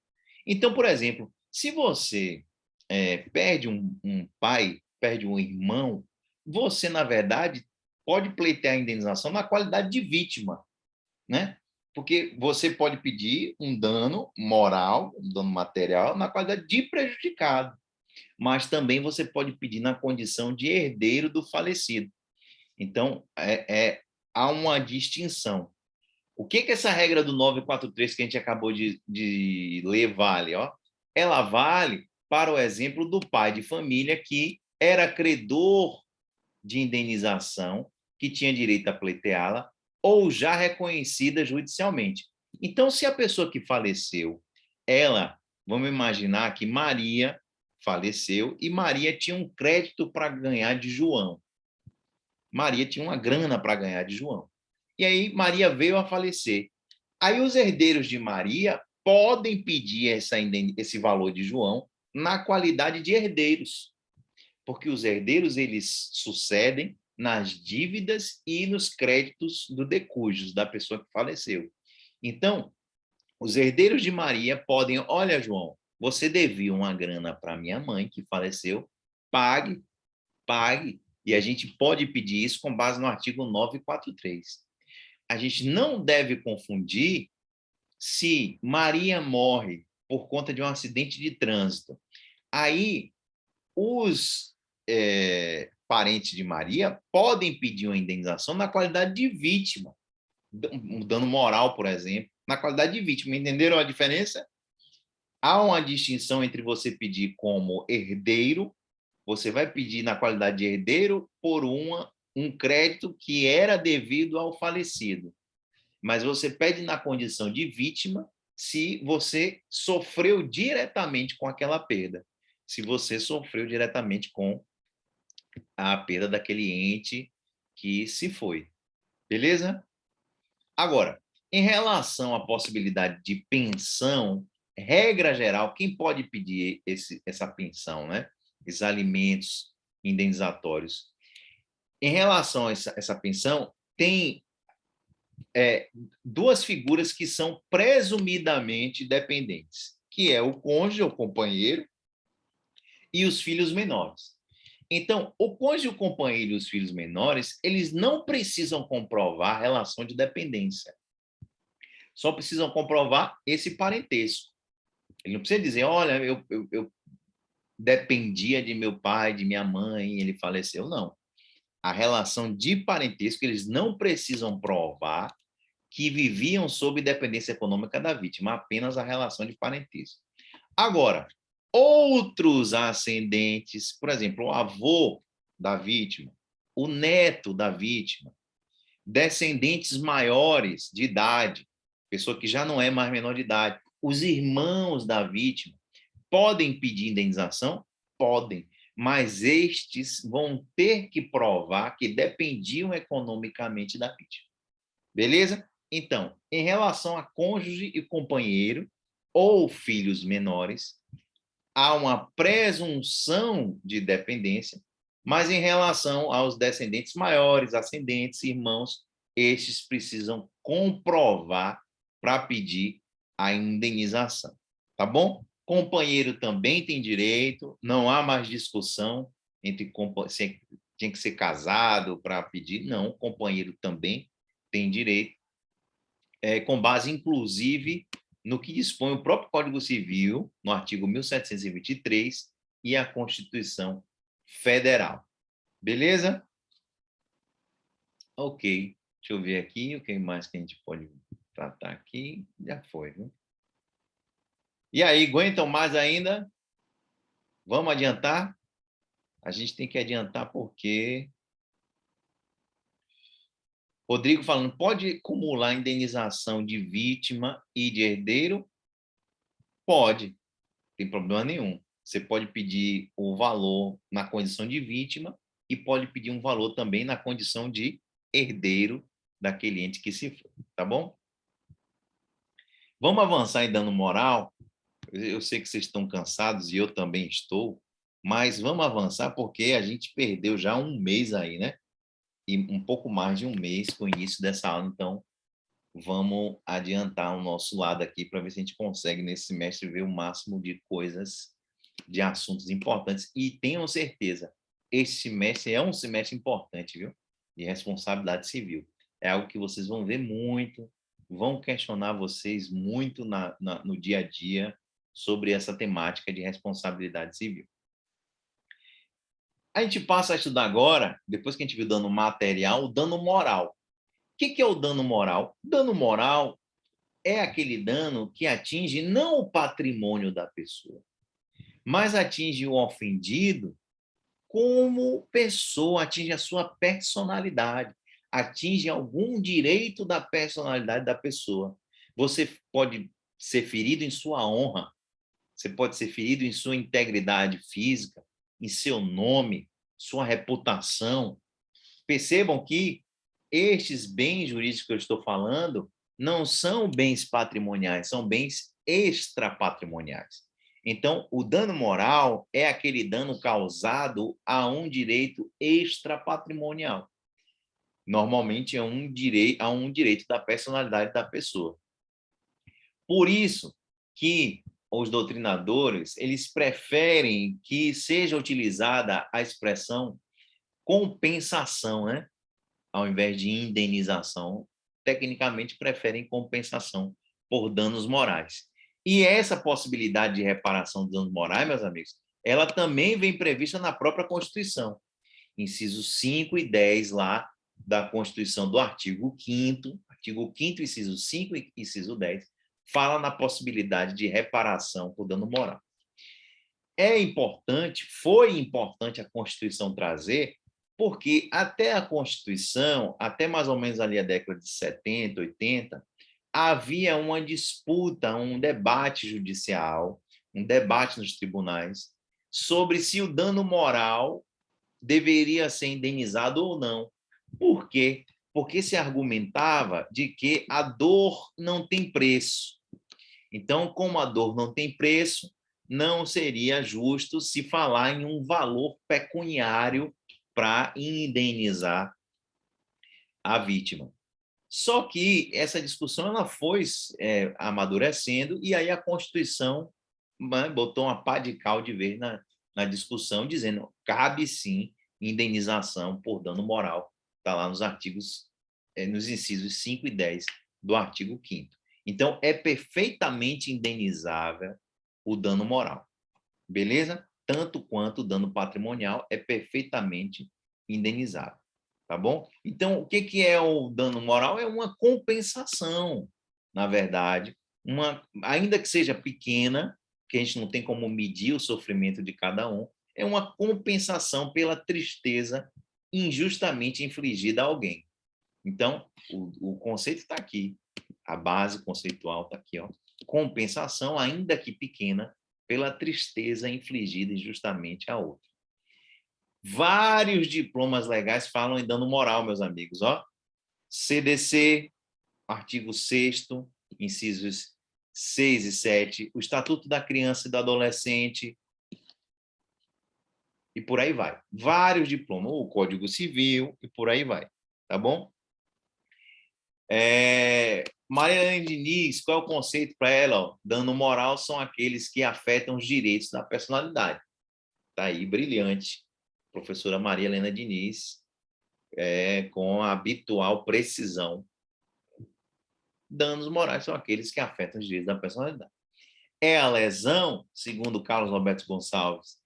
Então, por exemplo, se você perde um pai, perde um irmão, você, na verdade, pode pleitear a indenização na qualidade de vítima, né? Porque você pode pedir um dano moral, um dano material, na qualidade de prejudicado, mas também você pode pedir na condição de herdeiro do falecido. Então, há uma distinção. O que essa regra do 943 que a gente acabou de ler vale? Ó? Ela vale para o exemplo do pai de família que era credor de indenização, que tinha direito a pleiteá-la, ou já reconhecida judicialmente. Então, se a pessoa que faleceu, vamos imaginar que Maria faleceu e Maria tinha um crédito para ganhar de João. Maria tinha uma grana para ganhar de João. E aí Maria veio a falecer. Aí os herdeiros de Maria podem pedir esse valor de João na qualidade de herdeiros, porque os herdeiros eles sucedem nas dívidas e nos créditos do decujus da pessoa que faleceu. Então, os herdeiros de Maria podem, olha, João, você devia uma grana para minha mãe que faleceu, pague, e a gente pode pedir isso com base no artigo 943. A gente não deve confundir se Maria morre por conta de um acidente de trânsito. Aí, os parentes de Maria podem pedir uma indenização na qualidade de vítima, um dano moral, por exemplo, na qualidade de vítima. Entenderam a diferença? Há uma distinção entre você pedir como herdeiro, você vai pedir na qualidade de herdeiro por um crédito que era devido ao falecido. Mas você pede na condição de vítima se você sofreu diretamente com aquela perda. Se você sofreu diretamente com a perda daquele ente que se foi. Beleza? Agora, em relação à possibilidade de pensão, regra geral, quem pode pedir essa pensão, né? Esses alimentos indenizatórios? Em relação a essa pensão, tem duas figuras que são presumidamente dependentes, que é o cônjuge, o companheiro, e os filhos menores. Então, o cônjuge, o companheiro e os filhos menores, eles não precisam comprovar a relação de dependência. Só precisam comprovar esse parentesco. Ele não precisa dizer, olha, eu dependia de meu pai, de minha mãe, ele faleceu. Não. A relação de parentesco, eles não precisam provar que viviam sob dependência econômica da vítima, apenas a relação de parentesco. Agora, outros ascendentes, por exemplo, o avô da vítima, o neto da vítima, descendentes maiores de idade, pessoa que já não é mais menor de idade, os irmãos da vítima, podem pedir indenização? Podem, mas estes vão ter que provar que dependiam economicamente da vítima. Beleza? Então, em relação a cônjuge e companheiro ou filhos menores, há uma presunção de dependência, mas em relação aos descendentes maiores, ascendentes, irmãos, estes precisam comprovar para pedir a indenização. Tá bom? Companheiro também tem direito, não há mais discussão entre se tinha que ser casado para pedir, não, companheiro também tem direito, com base, inclusive, no que dispõe o próprio Código Civil, no artigo 1723, e a Constituição Federal. Beleza? Ok. Deixa eu ver aqui o que mais que a gente pode tratar aqui. Já foi, viu? E aí, aguentam mais ainda? Vamos adiantar? A gente tem que adiantar porque... Rodrigo falando, pode acumular indenização de vítima e de herdeiro? Pode, não tem problema nenhum. Você pode pedir o valor na condição de vítima e pode pedir um valor também na condição de herdeiro daquele ente que se foi, tá bom? Vamos avançar em dano moral? Eu sei que vocês estão cansados e eu também estou, mas vamos avançar porque a gente perdeu já um mês aí, né? E um pouco mais de um mês com o início dessa aula, então vamos adiantar o nosso lado aqui para ver se a gente consegue nesse semestre ver o máximo de coisas, de assuntos importantes. E tenham certeza, esse semestre é um semestre importante, viu? de responsabilidade civil. É algo que vocês vão ver muito, vão questionar vocês muito no dia a dia sobre essa temática de responsabilidade civil. A gente passa a estudar agora, depois que a gente viu o dano material, o dano moral. O que é o dano moral? O dano moral é aquele dano que atinge não o patrimônio da pessoa, mas atinge o ofendido como pessoa, atinge a sua personalidade, atinge algum direito da personalidade da pessoa. Você pode ser ferido em sua honra, você pode ser ferido em sua integridade física, em seu nome, sua reputação. Percebam que estes bens jurídicos que eu estou falando não são bens patrimoniais, são bens extrapatrimoniais. Então, o dano moral é aquele dano causado a um direito extrapatrimonial. Normalmente é a um direito da personalidade da pessoa. Por isso que os doutrinadores, eles preferem que seja utilizada a expressão compensação, né? Ao invés de indenização. Tecnicamente, preferem compensação por danos morais. E essa possibilidade de reparação de danos morais, meus amigos, ela também vem prevista na própria Constituição. Incisos 5 e 10 lá da Constituição, do artigo 5º, inciso 5 e inciso 10, fala na possibilidade de reparação por dano moral. Foi importante a Constituição trazer, porque até a Constituição, até mais ou menos ali a década de 70, 80, havia uma disputa, um debate judicial, um debate nos tribunais, sobre se o dano moral deveria ser indenizado ou não. Por quê? Porque se argumentava de que a dor não tem preço. Então, como a dor não tem preço, não seria justo se falar em um valor pecuniário para indenizar a vítima. Só que essa discussão ela foi amadurecendo e aí a Constituição botou uma pá de cal de vez na discussão, dizendo cabe sim indenização por dano moral. Está lá nos artigos, nos incisos 5 e 10 do artigo 5º. Então, é perfeitamente indenizável o dano moral. Beleza? Tanto quanto o dano patrimonial é perfeitamente indenizável. Tá bom? Então, o que é o dano moral? É uma compensação, na verdade, ainda que seja pequena, que a gente não tem como medir o sofrimento de cada um, é uma compensação pela tristeza injustamente infligida a alguém. Então, o conceito está aqui, a base conceitual está aqui, ó. Compensação, ainda que pequena, pela tristeza infligida injustamente a outro. Vários diplomas legais falam em dano moral, meus amigos, ó. CDC, artigo 6º, incisos 6 e 7, o Estatuto da Criança e do Adolescente, e por aí vai. Vários diplomas, o Código Civil, e por aí vai, tá bom? Maria Helena Diniz, qual é o conceito para ela? Ó? Dano moral são aqueles que afetam os direitos da personalidade. Tá aí, brilhante. Professora Maria Helena Diniz, com a habitual precisão. Danos morais são aqueles que afetam os direitos da personalidade. É a lesão, segundo Carlos Roberto Gonçalves,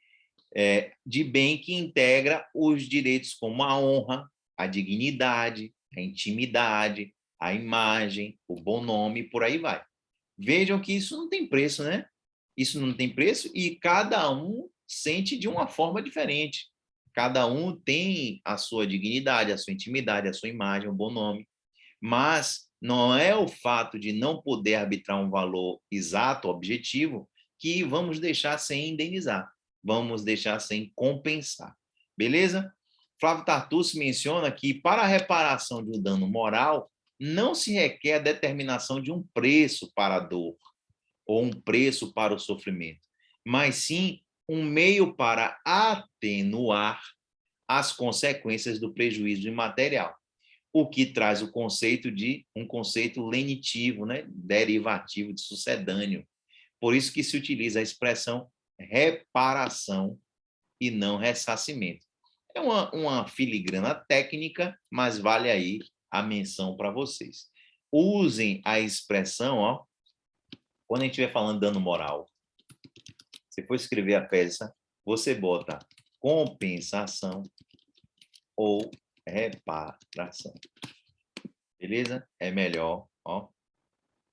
de bem que integra os direitos como a honra, a dignidade, a intimidade, a imagem, o bom nome, por aí vai. Vejam que isso não tem preço, né? Isso não tem preço e cada um sente de uma forma diferente. Cada um tem a sua dignidade, a sua intimidade, a sua imagem, o bom nome. Mas não é o fato de não poder arbitrar um valor exato, objetivo, que vamos deixar sem indenizar. Vamos deixar sem compensar. Beleza? Flávio Tartucci menciona que para a reparação de um dano moral, não se requer a determinação de um preço para a dor ou um preço para o sofrimento, mas sim um meio para atenuar as consequências do prejuízo imaterial, o que traz o conceito de um conceito lenitivo, né? Derivativo de sucedâneo. Por isso que se utiliza a expressão reparação e não ressarcimento. É uma filigrana técnica, mas vale aí a menção para vocês. Usem a expressão, ó, quando a gente estiver falando dano moral, você for escrever a peça, você bota compensação ou reparação. Beleza? É melhor, ó.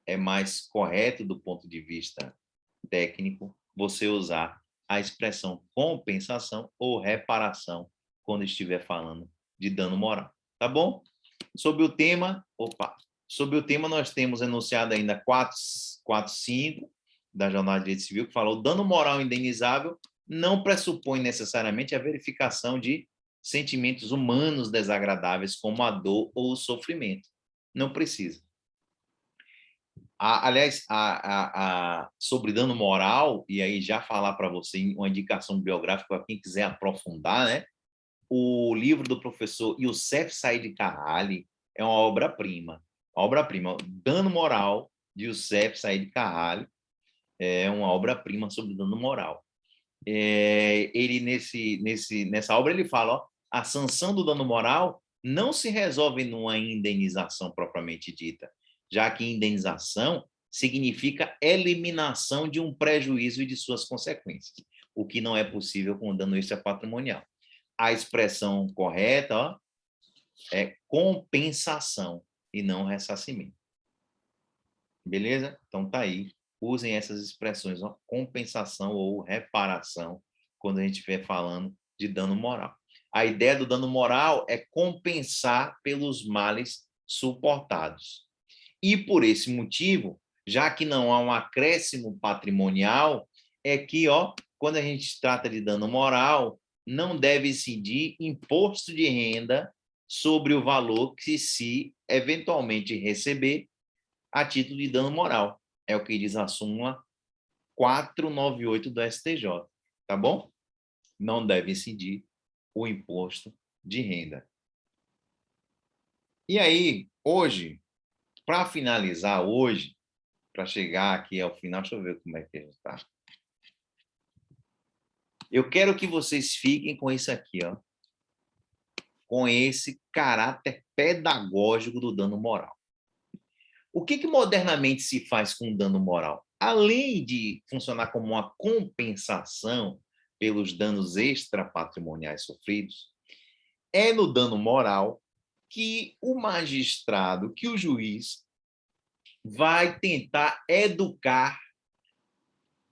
É mais correto do ponto de vista técnico você usar a expressão compensação ou reparação quando estiver falando de dano moral. Tá bom? Sobre o tema, nós temos enunciado ainda 4.5 da Jornada de Direito Civil, que fala: o dano moral indenizável não pressupõe necessariamente a verificação de sentimentos humanos desagradáveis, como a dor ou o sofrimento. Não precisa. Aliás, sobre dano moral, e aí já falar para você uma indicação biográfica para quem quiser aprofundar, né? O livro do professor Youssef Said Carrali é uma obra-prima. Dano Moral, de Youssef Said Carrali, é uma obra-prima sobre dano moral. Ele, nessa obra, ele fala, ó, a sanção do dano moral não se resolve numa indenização propriamente dita, já que indenização significa eliminação de um prejuízo e de suas consequências, o que não é possível com o dano extrapatrimonial. A expressão correta, ó, é compensação e não ressarcimento. Beleza? Então tá aí. Usem essas expressões, ó, compensação ou reparação, quando a gente estiver falando de dano moral. A ideia do dano moral é compensar pelos males suportados. E por esse motivo, já que não há um acréscimo patrimonial, é que, ó, quando a gente trata de dano moral, não deve incidir imposto de renda sobre o valor que se eventualmente receber a título de dano moral. É o que diz a súmula 498 do STJ, tá bom? Não deve incidir o imposto de renda. E aí, hoje, para finalizar hoje, para chegar aqui ao final, deixa eu ver como é que a gente está. Eu quero que vocês fiquem com isso aqui, ó, com esse caráter pedagógico do dano moral. O que modernamente se faz com o dano moral? Além de funcionar como uma compensação pelos danos extrapatrimoniais sofridos, é no dano moral que o magistrado, que o juiz, vai tentar educar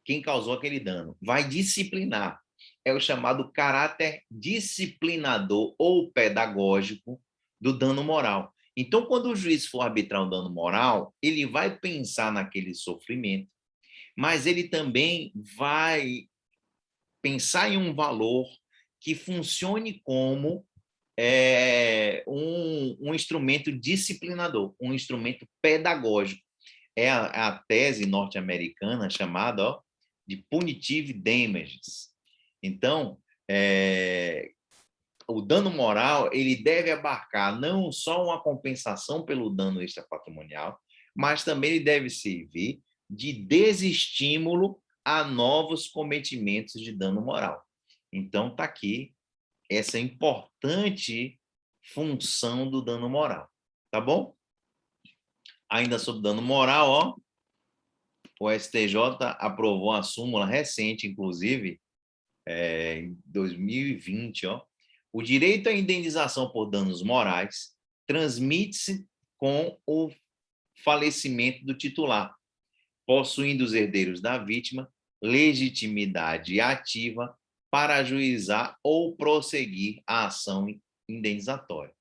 quem causou aquele dano, vai disciplinar. É o chamado caráter disciplinador ou pedagógico do dano moral. Então, quando o juiz for arbitrar o dano moral, ele vai pensar naquele sofrimento, mas ele também vai pensar em um valor que funcione como um instrumento disciplinador, um instrumento pedagógico. É a tese norte-americana chamada, ó, de punitive damages. Então, o dano moral ele deve abarcar não só uma compensação pelo dano extrapatrimonial, mas também ele deve servir de desestímulo a novos cometimentos de dano moral. Então, está aqui essa importante função do dano moral. Tá bom? Ainda sobre dano moral, ó, o STJ aprovou a súmula recente, inclusive, em 2020, ó. O direito à indenização por danos morais transmite-se com o falecimento do titular, possuindo os herdeiros da vítima legitimidade ativa para ajuizar ou prosseguir a ação indenizatória.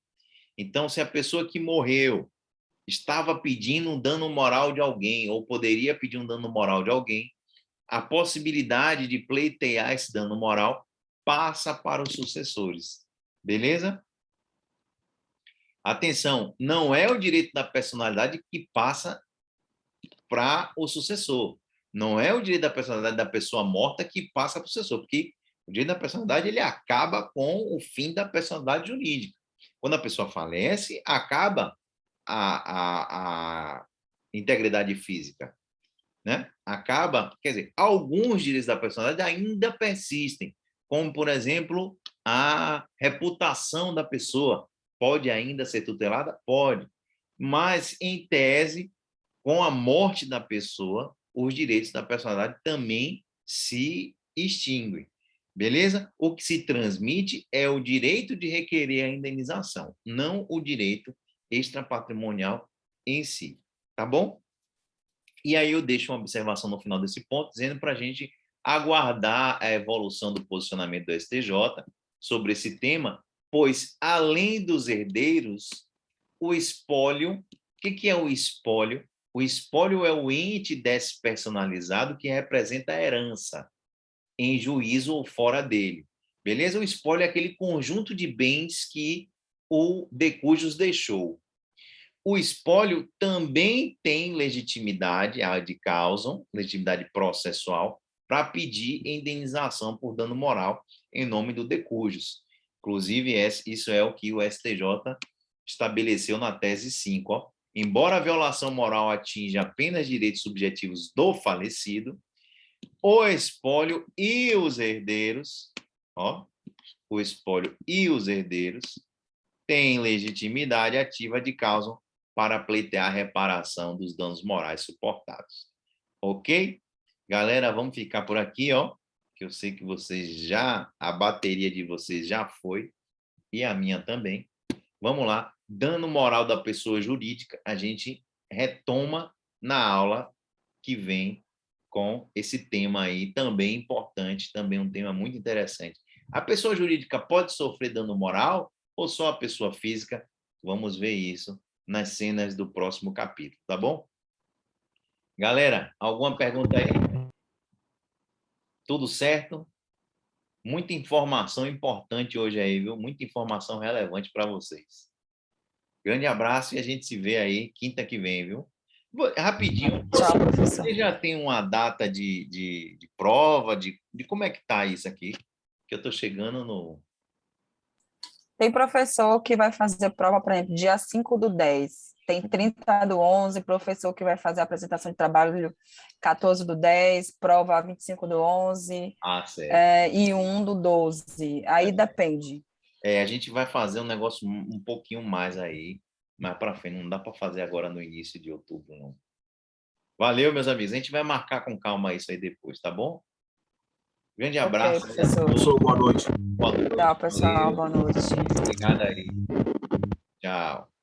Então, se a pessoa que morreu estava pedindo um dano moral de alguém ou poderia pedir um dano moral de alguém, a possibilidade de pleitear esse dano moral passa para os sucessores. Beleza? Atenção, não é o direito da personalidade que passa para o sucessor. Não é o direito da personalidade da pessoa morta que passa para o sucessor, porque o direito da personalidade ele acaba com o fim da personalidade jurídica. Quando a pessoa falece, acaba a integridade física, né? Acaba, quer dizer, alguns direitos da personalidade ainda persistem, como, por exemplo, A reputação da pessoa pode ainda ser tutelada? Pode. Mas, em tese, com a morte da pessoa, os direitos da personalidade também se extinguem. Beleza? O que se transmite é o direito de requerer a indenização, não o direito extrapatrimonial em si. Tá bom? E aí eu deixo uma observação no final desse ponto, dizendo para a gente aguardar a evolução do posicionamento do STJ sobre esse tema, pois, além dos herdeiros, o espólio, o que é o espólio? O espólio é o ente despersonalizado que representa a herança, em juízo ou fora dele. Beleza? O espólio é aquele conjunto de bens que o de cujos deixou. O espólio também tem legitimidade ad causam, legitimidade processual, para pedir indenização por dano moral em nome do de cujos. Inclusive, isso é o que o STJ estabeleceu na tese 5. Ó. Embora a violação moral atinja apenas direitos subjetivos do falecido, o espólio e os herdeiros, ó, o espólio e os herdeiros têm legitimidade ativa de causa para pleitear a reparação dos danos morais suportados. Ok? Galera, vamos ficar por aqui, ó, que eu sei que a bateria de vocês já foi, e a minha também. Vamos lá. Dano moral da pessoa jurídica, a gente retoma na aula que vem com esse tema aí, também importante, também um tema muito interessante. A pessoa jurídica pode sofrer dano moral ou só a pessoa física? Vamos ver isso nas cenas do próximo capítulo, tá bom? Galera, alguma pergunta aí? Tudo certo? Muita informação importante hoje aí, viu? Muita informação relevante para vocês. Grande abraço e a gente se vê aí quinta que vem, viu? Rapidinho. Tchau, professor. Você já tem uma data de prova, de como é que tá isso aqui? Que eu estou chegando no... Tem professor que vai fazer prova, por exemplo, dia 5/10. Tem 30/11, professor que vai fazer a apresentação de trabalho 14/10, prova 25/11, certo. e 1/12. Aí depende. A gente vai fazer um negócio um pouquinho mais aí, mais para frente. Não dá para fazer agora no início de outubro, não. Valeu, meus amigos. A gente vai marcar com calma isso aí depois, tá bom? Grande abraço. Ok, professor. Boa noite. Boa noite. Tchau, pessoal. Valeu. Boa noite. Obrigado aí. Tchau.